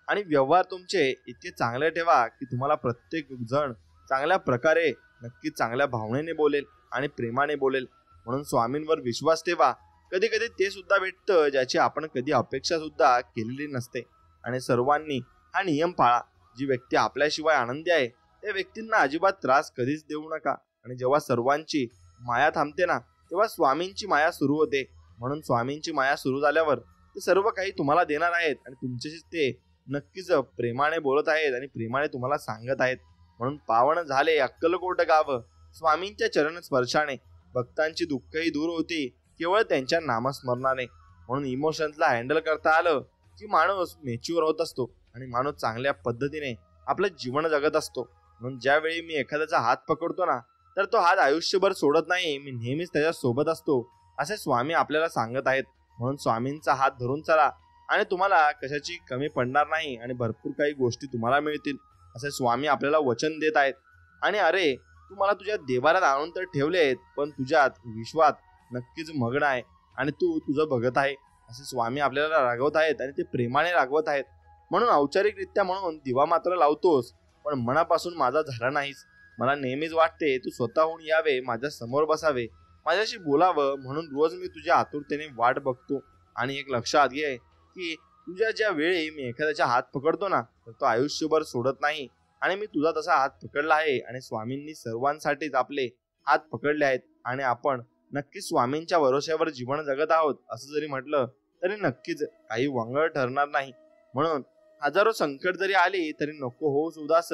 आणि व्यवहार तुमचे इतके चांगले ठेवा की तुम्हाला प्रत्येक जण चांगल्या प्रकारे नक्की चांगल्या भावनेने बोलेल आणि प्रेमाने बोलेल. म्हणून स्वामींवर विश्वास ठेवा. कधी कधी ते सुद्धा भेटतं ज्याची आपण कधी अपेक्षा सुद्धा केलेली नसते. आणि सर्वांनी हा नियम पाळा. जी व्यक्ती आपल्याशिवाय आनंदी आहे त्या व्यक्तींना अजिबात त्रास कधीच देऊ नका. आणि जेव्हा सर्वांची माया थांबते ना तेव्हा स्वामींची माया सुरू होते. म्हणून स्वामींची माया सुरू झाल्यावर ते सर्व काही तुम्हाला देणार आहेत आणि तुमच्याशी ते नक्कीच प्रेमाने बोलत आहेत आणि प्रेमाने तुम्हाला सांगत आहेत. म्हणून पावन झाले अक्कलकोट गाव स्वामींच्या चरण स्पर्शाने. भक्तांची दुःखही दूर होती केवळ त्यांच्या नामस्मरणाने. म्हणून इमोशन्सला हँडल करता आलं की माणूस मॅच्युअर होत असतो आणि माणूस चांगल्या पद्धतीने आपलं जीवन जगत असतो. म्हणून ज्यावेळी मी एखाद्याचा हात पकडतो ना, तर तो हात आयुष्यभर सोडत नाही, मी नेहमीच त्याच्या सोबत असतो असे स्वामी आपल्याला सांगत आहेत. म्हणून स्वामींचा हात धरून चला आणि तुम्हाला कशाची कमी पडणार नाही आणि भरपूर काही गोष्टी तुम्हाला मिळतील असे स्वामी आपल्याला वचन देत आहेत. आणि अरे, तू मला तुझ्या देवारात आणून तर ठेवलेत, पण तुझ्यात विश्वात नक्कीच मग्न आहे आणि तू तुझं बघत आहे असे स्वामी आपल्याला रागवत आहेत आणि ते प्रेमाने रागवत आहेत. म्हणून औपचारिकरित्या म्हणून दिवा मात्र लावतोस, पण मनापासून माझा झाला नाहीस. मला नेहमीच वाटते तू स्वतःहून यावे, माझ्या समोर बसावे, माझ्याशी बोलावं, म्हणून रोज मी तुझ्या आतुरतेने वाट बघतो. आणि एक लक्षात घे की तुझ्या ज्या वेळी मी एखाद्याचा हात पकडतो ना, तर तो आयुष्यभर सोडत नाही आणि मी तुझा तसा हात पकडला आहे. आणि स्वामींनी सर्वांसाठीच आपले हात पकडले आहेत आणि आपण नक्कीच स्वामींच्या भरोश्यावर जीवन जगत आहोत असं जरी म्हटलं तरी नक्कीच काही वांगळ ठरणार नाही. म्हणून हजारो संकट जरी आली तरी नको होऊस उदास.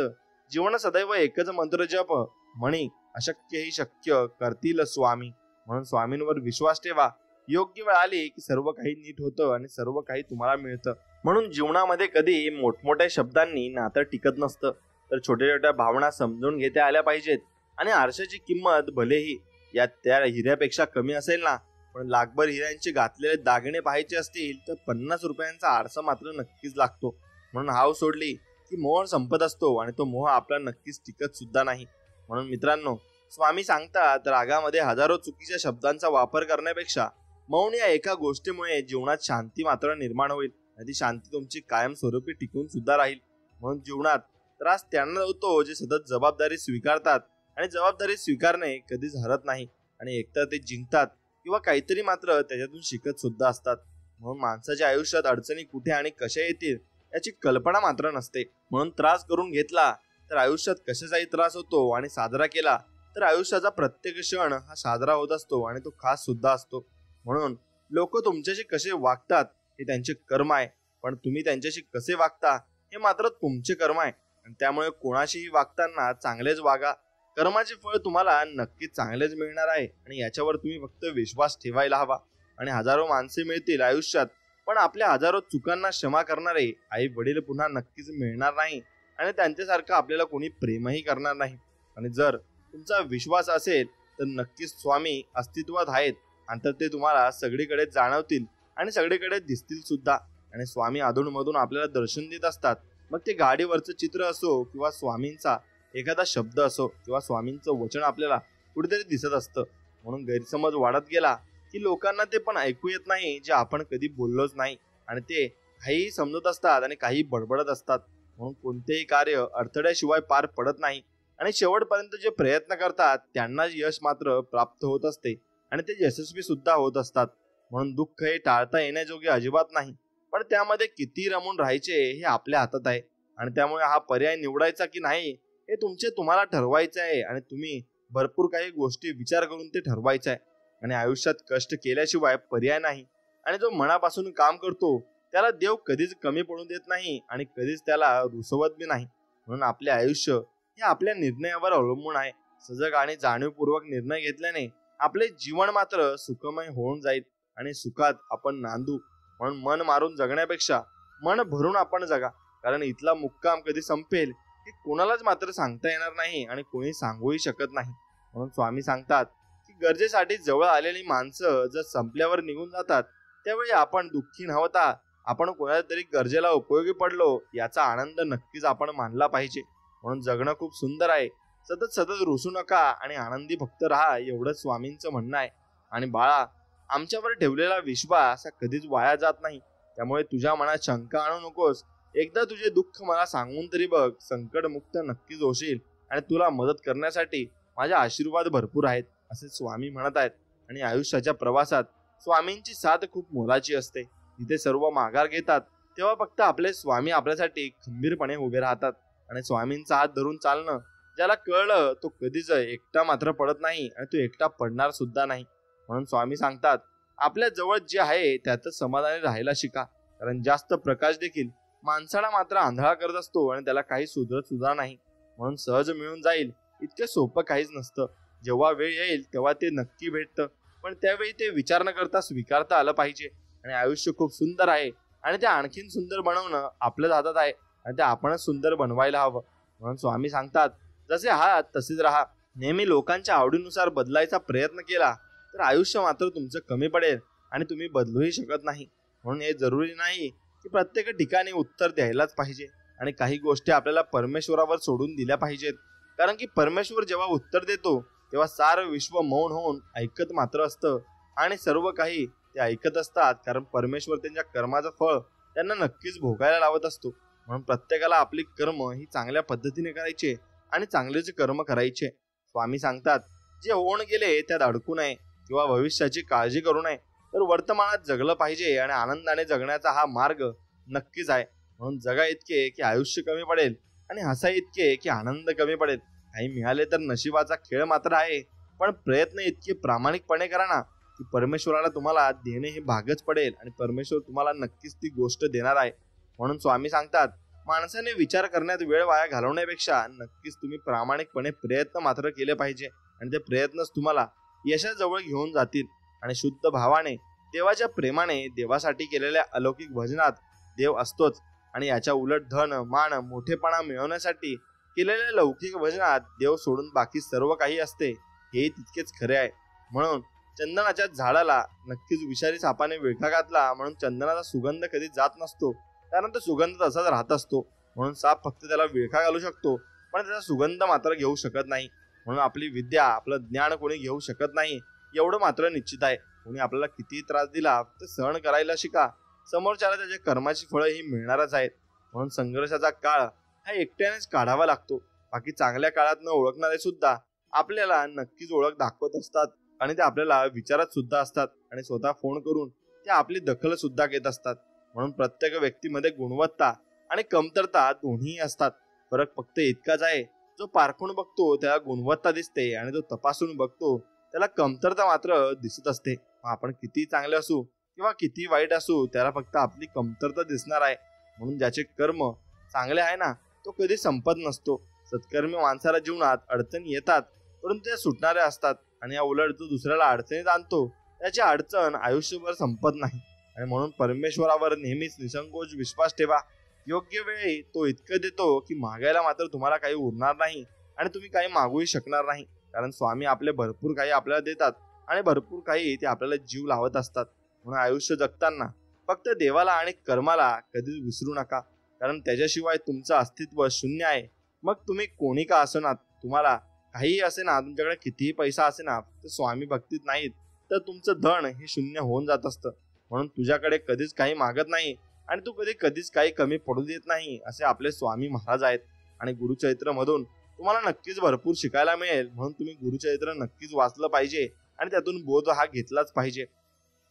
जीवन सदैव एकच मंत्र जप, म्हणी अशक्यही शक्य करतील स्वामी. म्हणून स्वामींवर विश्वास ठेवा. योग्य वेळ आली की सर्व काही नीट होतं आणि सर्व काही तुम्हाला मिळतं. म्हणून जीवनामध्ये कधी मोठमोठ्या शब्दांनी नातं टिकत नसतं, तर छोट्या छोट्या भावना समजून घेता आल्या पाहिजेत. आणि आरशाची किंमत भलेही या त्या हिऱ्यापेक्षा कमी असेल ना, पण लाखभर हिऱ्यांचे घातलेले दागिने पाहायचे असतील तर 50 रुपयांचा आरसा मात्र नक्कीच लागतो. म्हणून हाव सोडली की मोह संपत असतो आणि तो मोह आपला नक्कीच टिकत सुद्धा नाही. म्हणून मित्रांनो, स्वामी सांगतात रागामध्ये हजारो चुकीच्या शब्दांचा वापर करण्यापेक्षा मौन या एका गोष्टीमुळे जीवनात शांती मात्र निर्माण होईल आणि ती शांती तुमची कायमस्वरूपी टिकून सुद्धा राहील. म्हणून जीवनात त्रास त्यांना होतो जे सतत जबाबदारी स्वीकारतात आणि जबाबदारी स्वीकारणे कधीच हरत नाही आणि एकतर ते जिंकतात किंवा काहीतरी मात्र त्याच्यातून शिकत सुद्धा असतात. म्हणून माणसाच्या आयुष्यात अडचणी कुठे आणि कशा येतील याची कल्पना मात्र नसते. म्हणून त्रास करून घेतला तर आयुष्यात कशाचाही त्रास होतो आणि साजरा केला तर आयुष्याचा प्रत्येक क्षण हा साजरा होत असतो आणि तो खास सुद्धा असतो. म्हणून लोक तुमच्याशी कसे वागतात हे त्यांचे कर्म आहे, पण तुम्ही त्यांच्याशी कसे वागता हे मात्र तुमचे कर्म आहे. आणि त्यामुळे कोणाशीही वागताना चांगलेच वागा. कर्माचे फळ तुम्हाला नक्कीच चांगलेच मिळणार आहे आणि याच्यावर तुम्ही फक्त विश्वास ठेवायला हवा. आणि हजारो माणसे मिळतील आयुष्यात, पण आपल्या हजारो चुकांना क्षमा करणारे आई वडील पुन्हा नक्कीच मिळणार नाही आणि त्यांच्यासारखं आपल्याला कोणी प्रेमही करणार नाही. आणि जर तुमचा विश्वास असेल तर नक्कीच स्वामी अस्तित्वात आहेत आणि तर ते तुम्हाला सगळीकडे जाणवतील आणि सगळीकडे दिसतील सुद्धा. आणि स्वामी अधूनमधून आपल्याला दर्शन देत असतात. मग ते गाडीवरचं चित्र असो किंवा स्वामींचा एखादा शब्द असो किंवा स्वामींचं वचन आपल्याला कुठेतरी दिसत असतं. म्हणून गैरसमज वाढत गेला की लोकांना ते पण ऐकू येत नाही जे आपण कधी बोललोच नाही आणि ते काही समजत असतात आणि काही बडबडत असतात. म्हणून कोणतेही कार्य अडथळ्याशिवाय पार पडत नाही आणि शेवटपर्यंत जे प्रयत्न करतात त्यांना यश मात्र प्राप्त होत असते आणि ते यशस्वी सुद्धा होत असतात. म्हणून दुःख हे टाळता येण्याजोगे अजिबात नाही, पण त्यामध्ये किती रमून राहायचे हे आपल्या हातात आहे. आणि त्यामुळे हा पर्याय निवडायचा की नाही हे तुम्हाला ठरवायचं आहे आणि तुम्ही भरपूर काही गोष्टी विचार करून ते ठरवायचं आहे. आणि आयुष्यात कष्ट केल्याशिवाय पर्याय नाही आणि जो मनापासून काम करतो त्याला देव कधीच कमी पडू देत नाही आणि कधीच त्याला रुसवत बी नाही. म्हणून आपले आयुष्य हे आपल्या निर्णयावर अवलंबून आहे. सजग आणि जाणीवपूर्वक निर्णय घेतल्याने आपले जीवन मात्र सुखमय होऊन जाईल आणि सुखात आपण नांदू. म्हणून मन मारून जगण्यापेक्षा मन भरून आपण जगा, कारण इथला मुक्काम कधी संपेल हे कोणालाच मात्र सांगता येणार नाही आणि कोणी सांगूही शकत नाही. म्हणून स्वामी सांगतात की गरजेसाठी जवळ आलेली माणसं जर संपल्यावर निघून जातात त्यावेळी आपण दुःखी न होता आपण कोणाला तरी गरजेला उपयोगी पडलो याचा आनंद नक्कीच आपण मानला पाहिजे. म्हणून जगणं खूप सुंदर आहे. सतत सतत रुसू नका आणि आनंदी फक्त राहा एवढंच स्वामींचं म्हणणं आहे. आणि बाळा, आमच्यावर ठेवलेला विश्वास हा कधीच वाया जात नाही. त्यामुळे तुझ्या मनात शंका आणू नकोस. एकदा तुझे दुःख मला सांगून तरी बघ. संकटमुक्त नक्कीच होशील आणि तुला मदत करण्यासाठी माझे आशीर्वाद भरपूर आहेत असे स्वामी म्हणत आहेत. आणि आयुष्याच्या प्रवासात स्वामींची साथ खूप मोलाची असते. तिथे सर्व माघार घेतात तेव्हा फक्त आपले स्वामी आपल्यासाठी खंबीरपणे उभे राहतात. आणि स्वामींचा हात धरून चालणं ज्याला कळलं तो कधीच एकटा मात्र पडत नाही आणि तो एकटा पडणार सुद्धा नाही. म्हणून स्वामी सांगतात आपल्या जवळ जे आहे त्यातच समाधानी राहायला शिका. कारण जास्त प्रकाश देखील माणसाला मात्र आंधळा करत असतो आणि त्याला काही सुधरत सुद्धा नाही. म्हणून सहज मिळून जाईल इतकं सोपं काहीच नसतं. जेव्हा वेळ येईल तेव्हा ते नक्की भेटतं, पण त्यावेळी ते विचार न करता स्वीकारता आलं पाहिजे. आणि आयुष्य खूप सुंदर आहे आणि ते आणखीन सुंदर बनवणं आपल्याच हातात आहे आणि ते आपणच सुंदर बनवायला हवं. म्हणून स्वामी सांगतात, जसे आहात तसेच राहा. नेहमी लोकांच्या आवडीनुसार बदलायचा प्रयत्न केला तर आयुष्य मात्र तुमचं कमी पडेल आणि तुम्ही बदलूही शकत नाही. म्हणून हे जरुरी नाही की प्रत्येक ठिकाणी उत्तर द्यायलाच पाहिजे आणि काही गोष्टी आपल्याला परमेश्वरावर सोडून दिल्या पाहिजेत. कारण की परमेश्वर जेव्हा उत्तर देतो तेव्हा सारं विश्व मौन होऊन ऐकत मात्र असतं आणि सर्व काही ते ऐकत असतात. कारण परमेश्वर त्यांच्या कर्माचं फळ त्यांना नक्कीच भोगायला लावत असतो. म्हणून प्रत्येकाला आपली कर्म ही चांगल्या पद्धतीने करायचे आणि चांगलेच कर्म करायचे. स्वामी सांगतात, जे होऊन गेले त्यात अडकू नये किंवा भविष्याची काळजी करू नये, तर वर्तमानात जगलं पाहिजे आणि आनंदाने जगण्याचा हा मार्ग नक्कीच आहे. म्हणून जगा इतके की आयुष्य कमी पडेल आणि हसा इतके की आनंद कमी पडेल. काही मिळाले तर नशिबाचा खेळ मात्र आहे, पण प्रयत्न इतके प्रामाणिकपणे करा ना की परमेश्वराला तुम्हाला देणे हे भागच पडेल आणि परमेश्वर तुम्हाला नक्कीच ती गोष्ट देणार आहे. म्हणून स्वामी सांगतात, माणसाने विचार करण्यात वेळ वाया घालवण्यापेक्षा नक्कीच तुम्ही प्रामाणिकपणे प्रयत्न मात्र केले पाहिजे आणि ते प्रयत्नच तुम्हाला यशाजवळ घेऊन जातील. आणि शुद्ध भावाने देवाच्या प्रेमाने देवासाठी केलेल्या अलौकिक भजनात देव असतोच आणि याच्या उलट धन मान मोठेपणा मिळवण्यासाठी केलेल्या लौकिक भजनात देव सोडून बाकी सर्व काही असते, हे तितकेच खरे आहे. म्हणून चंदनाच्या झाडाला नक्कीच विषारी सापाने विळखा घातला म्हणून चंदनाचा सुगंध कधी जात नसतो, कारण तो सुगंध तसाच राहत असतो. म्हणून साप फक्त त्याला विळखा घालू शकतो पण त्याचा सुगंध मात्र घेऊ शकत नाही. म्हणून आपली विद्या आपलं ज्ञान कोणी घेऊ शकत नाही एवढं मात्र निश्चित आहे. कोणी आपल्याला किती त्रास दिला ते सहन करायला शिका. समोरच्याला त्याच्या कर्माची फळं ही मिळणारच आहेत. म्हणून संघर्षाचा काळ हा एकट्यानेच काढावा लागतो. बाकी चांगल्या काळात न ओळखणारे सुद्धा आपल्याला नक्कीच ओळख दाखवत असतात आणि ते आपल्याला विचारत सुद्धा असतात आणि स्वतः फोन करून ते आपली दखल सुद्धा घेत असतात. म्हणून प्रत्येक व्यक्तीमध्ये गुणवत्ता आणि कमतरता दोन्ही असतात. फरक फक्त इतकाच आहे, जो पारखून बघतो त्याला गुणवत्ता दिसते आणि जो तपासून बघतो त्याला कमतरता मात्र दिसत असते. आपण किती चांगले असू किंवा किती वाईट असू त्याला फक्त आपली कमतरता दिसणार आहे. म्हणून ज्याचे कर्म चांगले आहे ना तो कधी संपत नसतो. सत्कर्मी माणसाला जीवनात अडचणी येतात परंतु त्या सुटणाऱ्या असतात आणि या उलट जो दुसऱ्याला अडचणीत आणतो त्याची अडचण आयुष्यभर संपत नाही. आणि म्हणून परमेश्वरावर नेहमीच निसंकोच विश्वास ठेवा. योग्य वेळी तो इतकं देतो की मागायला मात्र तुम्हाला काही उरणार नाही आणि तुम्ही काही मागूही शकणार नाही. कारण स्वामी आपले भरपूर काही आपल्याला देतात आणि भरपूर काही ते आपल्याला जीव लावत असतात. म्हणून आयुष्य जगताना फक्त देवाला आणि कर्माला कधीच विसरू नका, कारण त्याच्याशिवाय तुमचं अस्तित्व शून्य आहे. मग तुम्ही कोणी का असेना, तुम्हाला काहीही असे ना, तुमच्याकडे कितीही पैसा असे ना, तर स्वामी भक्तीत नाहीत तर तुमचं धन हे शून्य होऊन जात असतं. म्हणून तुझ्याकडे कधीच काही मागत नाही आणि तू कधीच काही कमी पडू देत नाही, असे आपले स्वामी महाराज आहेत. आणि गुरुचरित्र मधून तुम्हाला नक्कीच भरपूर शिकायला मिळेल. म्हणून तुम्ही गुरुचरित्र नक्कीच वाचलं पाहिजे आणि त्यातून बोध हा घेतलाच पाहिजे.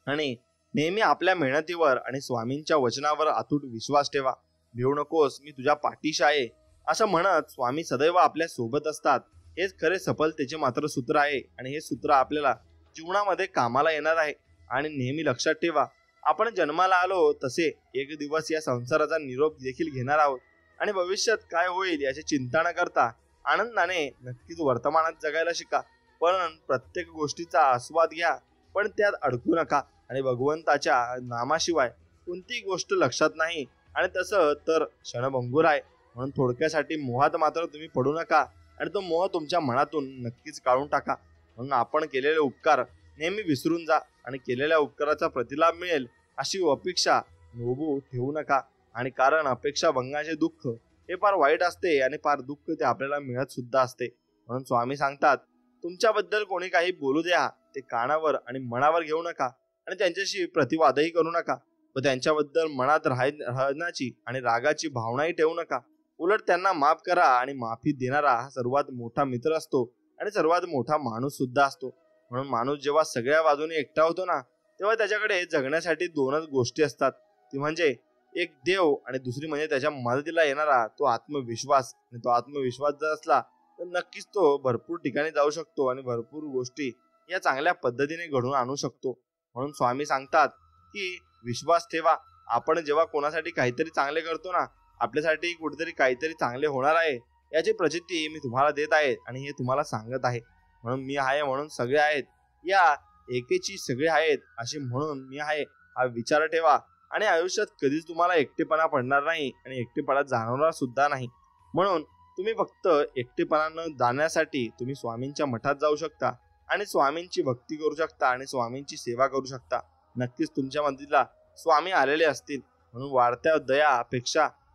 आणि नेहमी आपल्या मेहनतीवर आणि स्वामींच्या वचनावर अतूट विश्वास ठेवा. भिवू नकोस, मी तुझ्या पाठीशी आहे असं म्हणत स्वामी सदैव आपल्या सोबत असतात. हेच खरे सफलतेचे मात्र सूत्र आहे आणि हे सूत्र आपल्याला जीवनामध्ये कामाला येणार आहे. आणि नेहमी लक्षात ठेवा, आपण जन्माला आलो तसे एक दिवस या संसाराचा निरोप देखील घेणार आहोत आणि भविष्यात काय होईल याची चिंता न करता आनंदाने नक्कीच वर्तमानात जगायला शिका. पण प्रत्येक गोष्टीचा आस्वाद घ्या, पण त्यात अडकू नका. आणि भगवंताच्या नामाशिवाय कोणतीही गोष्ट लक्षात नाही आणि तसं तर क्षणभंगूर आहे. म्हणून थोडक्यासाठी मोहात मात्र तुम्ही पडू नका आणि तो मोह तुमच्या मनातून नक्कीच काढून टाका. म्हणून आपण केलेले उपकार नेहमी विसरून जा आणि केलेल्या उपकाराचा प्रतिलाभ मिळेल अशी अपेक्षा लोभू ठेवू नका. आणि कारण अपेक्षा भंगाचे दुःख हे फार वाईट असते आणि फार दुःख ते आपल्याला मिळत सुद्धा असते. म्हणून स्वामी सांगतात, तुमच्याबद्दल कोणी काही बोलू द्या, ते कानावर आणि मनावर घेऊ नका आणि त्यांच्याशी प्रतिवादही करू नका व त्यांच्याबद्दल मनात राहण्याची आणि रागाची भावनाही ठेवू नका. उलट त्यांना माफ करा आणि माफी देणारा हा सर्वात मोठा मित्र असतो आणि सर्वात मोठा माणूस सुद्धा असतो. म्हणून माणूस जेव्हा सगळ्या बाजूने एकटा होतो ना, तेव्हा त्याच्याकडे जगण्यासाठी दोनच गोष्टी असतात. ती म्हणजे एक देव आणि दुसरी म्हणजे त्याच्या मदतीला येणारा तो आत्मविश्वास. आणि तो आत्मविश्वास जर असला तर नक्कीच तो भरपूर ठिकाणी जाऊ शकतो आणि भरपूर गोष्टी या चांगल्या पद्धतीने घडवून आणू शकतो. म्हणून स्वामी सांगतात की विश्वास ठेवा. आपण जेव्हा कोणासाठी काहीतरी चांगले करतो ना, आपल्यासाठी कुठेतरी काहीतरी चांगले होणार आहे याची प्रचिती मी तुम्हाला देत आहे आणि हे तुम्हाला सांगत आहे. म्हणून मी आहे म्हणून सगळे आहेत, या एकेची सगळे आहेत असे म्हणून मी आहे हा विचार ठेवा. आणि आयुष्यात कधीच तुम्हाला एकटेपणा पडणार नाही आणि एकटेपणा जाणवणार सुद्धा नाही. म्हणून तुम्ही फक्त एकटेपणा न जाण्यासाठी तुम्ही स्वामींच्या मठात जाऊ शकता आणि स्वामींची भक्ती करू शकता आणि स्वामींची सेवा करू शकता. नक्कीच तुमच्या मंदिराला स्वामी आलेले असतील. म्हणून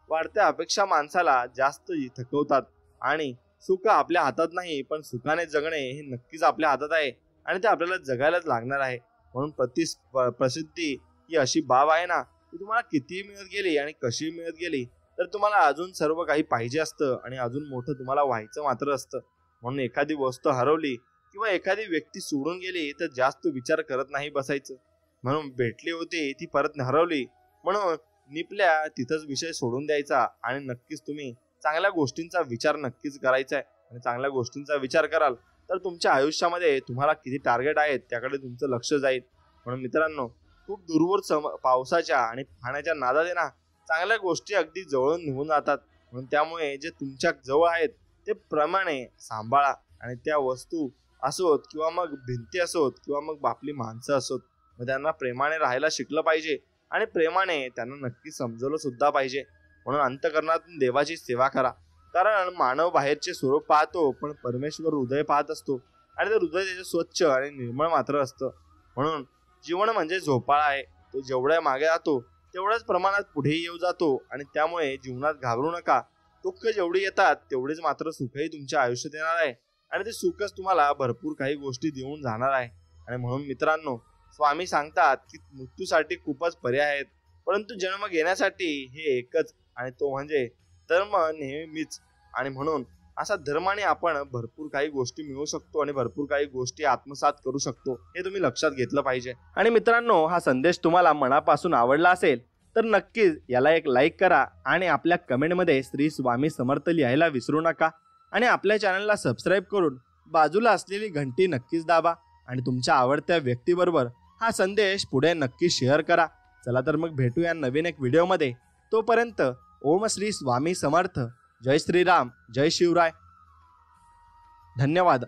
वाढत्या अपेक्षा माणसाला जास्त थकवतात आणि सुख आपल्या हातात नाही, पण सुखाने जगणे हे नक्कीच आपल्या हातात आहे आणि ते आपल्याला जगायलाच लागणार आहे. म्हणून प्रसिद्धी ही अशी बाब आहे ना, की तुम्हाला किती मिळत गेली आणि कशी मिळत गेली तर तुम्हाला अजून सर्व काही पाहिजे असतं आणि अजून मोठं तुम्हाला व्हायचं मात्र असतं. म्हणून एखादी वस्तू हरवली किंवा एखादी व्यक्ती सोडून गेली तर जास्त विचार करत नाही बसायचं. म्हणून भेटली होती ती परत हरवली म्हणून निपल्या तिथंच विषय सोडून द्यायचा आणि नक्कीच तुम्ही चांगल्या गोष्टींचा विचार नक्कीच करायचा आहे. आणि चांगल्या गोष्टींचा विचार कराल तर तुमच्या आयुष्यामध्ये तुम्हाला किती टार्गेट आहेत त्याकडे तुमचं लक्ष जाईल. म्हणून मित्रांनो, खूप दूरवर पावसाच्या आणि पाण्याच्या नादात आहे ना, चांगल्या गोष्टी अगदी जवळून निघून जातात. म्हणून त्यामुळे जे तुमच्या जवळ आहेत ते प्रमाणे सांभाळा आणि त्या वस्तू असोत किंवा मग भिंती असोत किंवा मग आपली माणसं असोत, मग त्यांना प्रेमाने राहायला शिकलं पाहिजे आणि प्रेमाने त्यांना नक्की समजवलं सुद्धा पाहिजे. म्हणून अंतःकरणातून देवाची सेवा करा. कारण मानव बाहेरचे स्वरूप पाहतो पण परमेश्वर हृदय पाहत असतो आणि ते हृदय त्याचे स्वच्छ आणि निर्मळ मात्र असतं. म्हणून जीवन म्हणजे झोपाळा आहे. तो जेवढ्या मागे जातो तेवढ्याच प्रमाणात पुढेही येऊ जातो आणि त्यामुळे जीवनात घाबरू नका. दुःख जेवढी येतात तेवढेच मात्र सुखही तुमच्या आयुष्यात येणार आहे आणि ते सुखच तुम्हाला भरपूर काही गोष्टी देऊन जाणार आहे. आणि म्हणून मित्रांनो, स्वामी सांगतात की मृत्यूसाठी खूपच पर्याय आहेत, परंतु जन्म घेण्यासाठी हे एकच आणि तो म्हणजे धर्म नेहमीच. आणि म्हणून असा धर्माने आपण भरपूर काही गोष्टी मिळवू शकतो आणि भरपूर काही गोष्टी आत्मसात करू शकतो, हे तुम्ही लक्षात घेतलं पाहिजे. आणि मित्रांनो, हा संदेश तुम्हाला मनापासून आवडला असेल तर नक्कीच याला एक लाईक करा आणि आपल्या कमेंटमध्ये श्री स्वामी समर्थ लिहायला विसरू नका. आणि आपल्या चॅनलला सबस्क्राईब करून बाजूला असलेली घंटी नक्कीच दाबा आणि तुमच्या आवडत्या व्यक्तीबरोबर हा संदेश पुढे नक्की शेअर करा. चला तर मग भेटूया नवीन एक व्हिडिओमध्ये. तोपर्यंत ओम श्री स्वामी समर्थ. जय श्रीराम, जय शिवराय. धन्यवाद.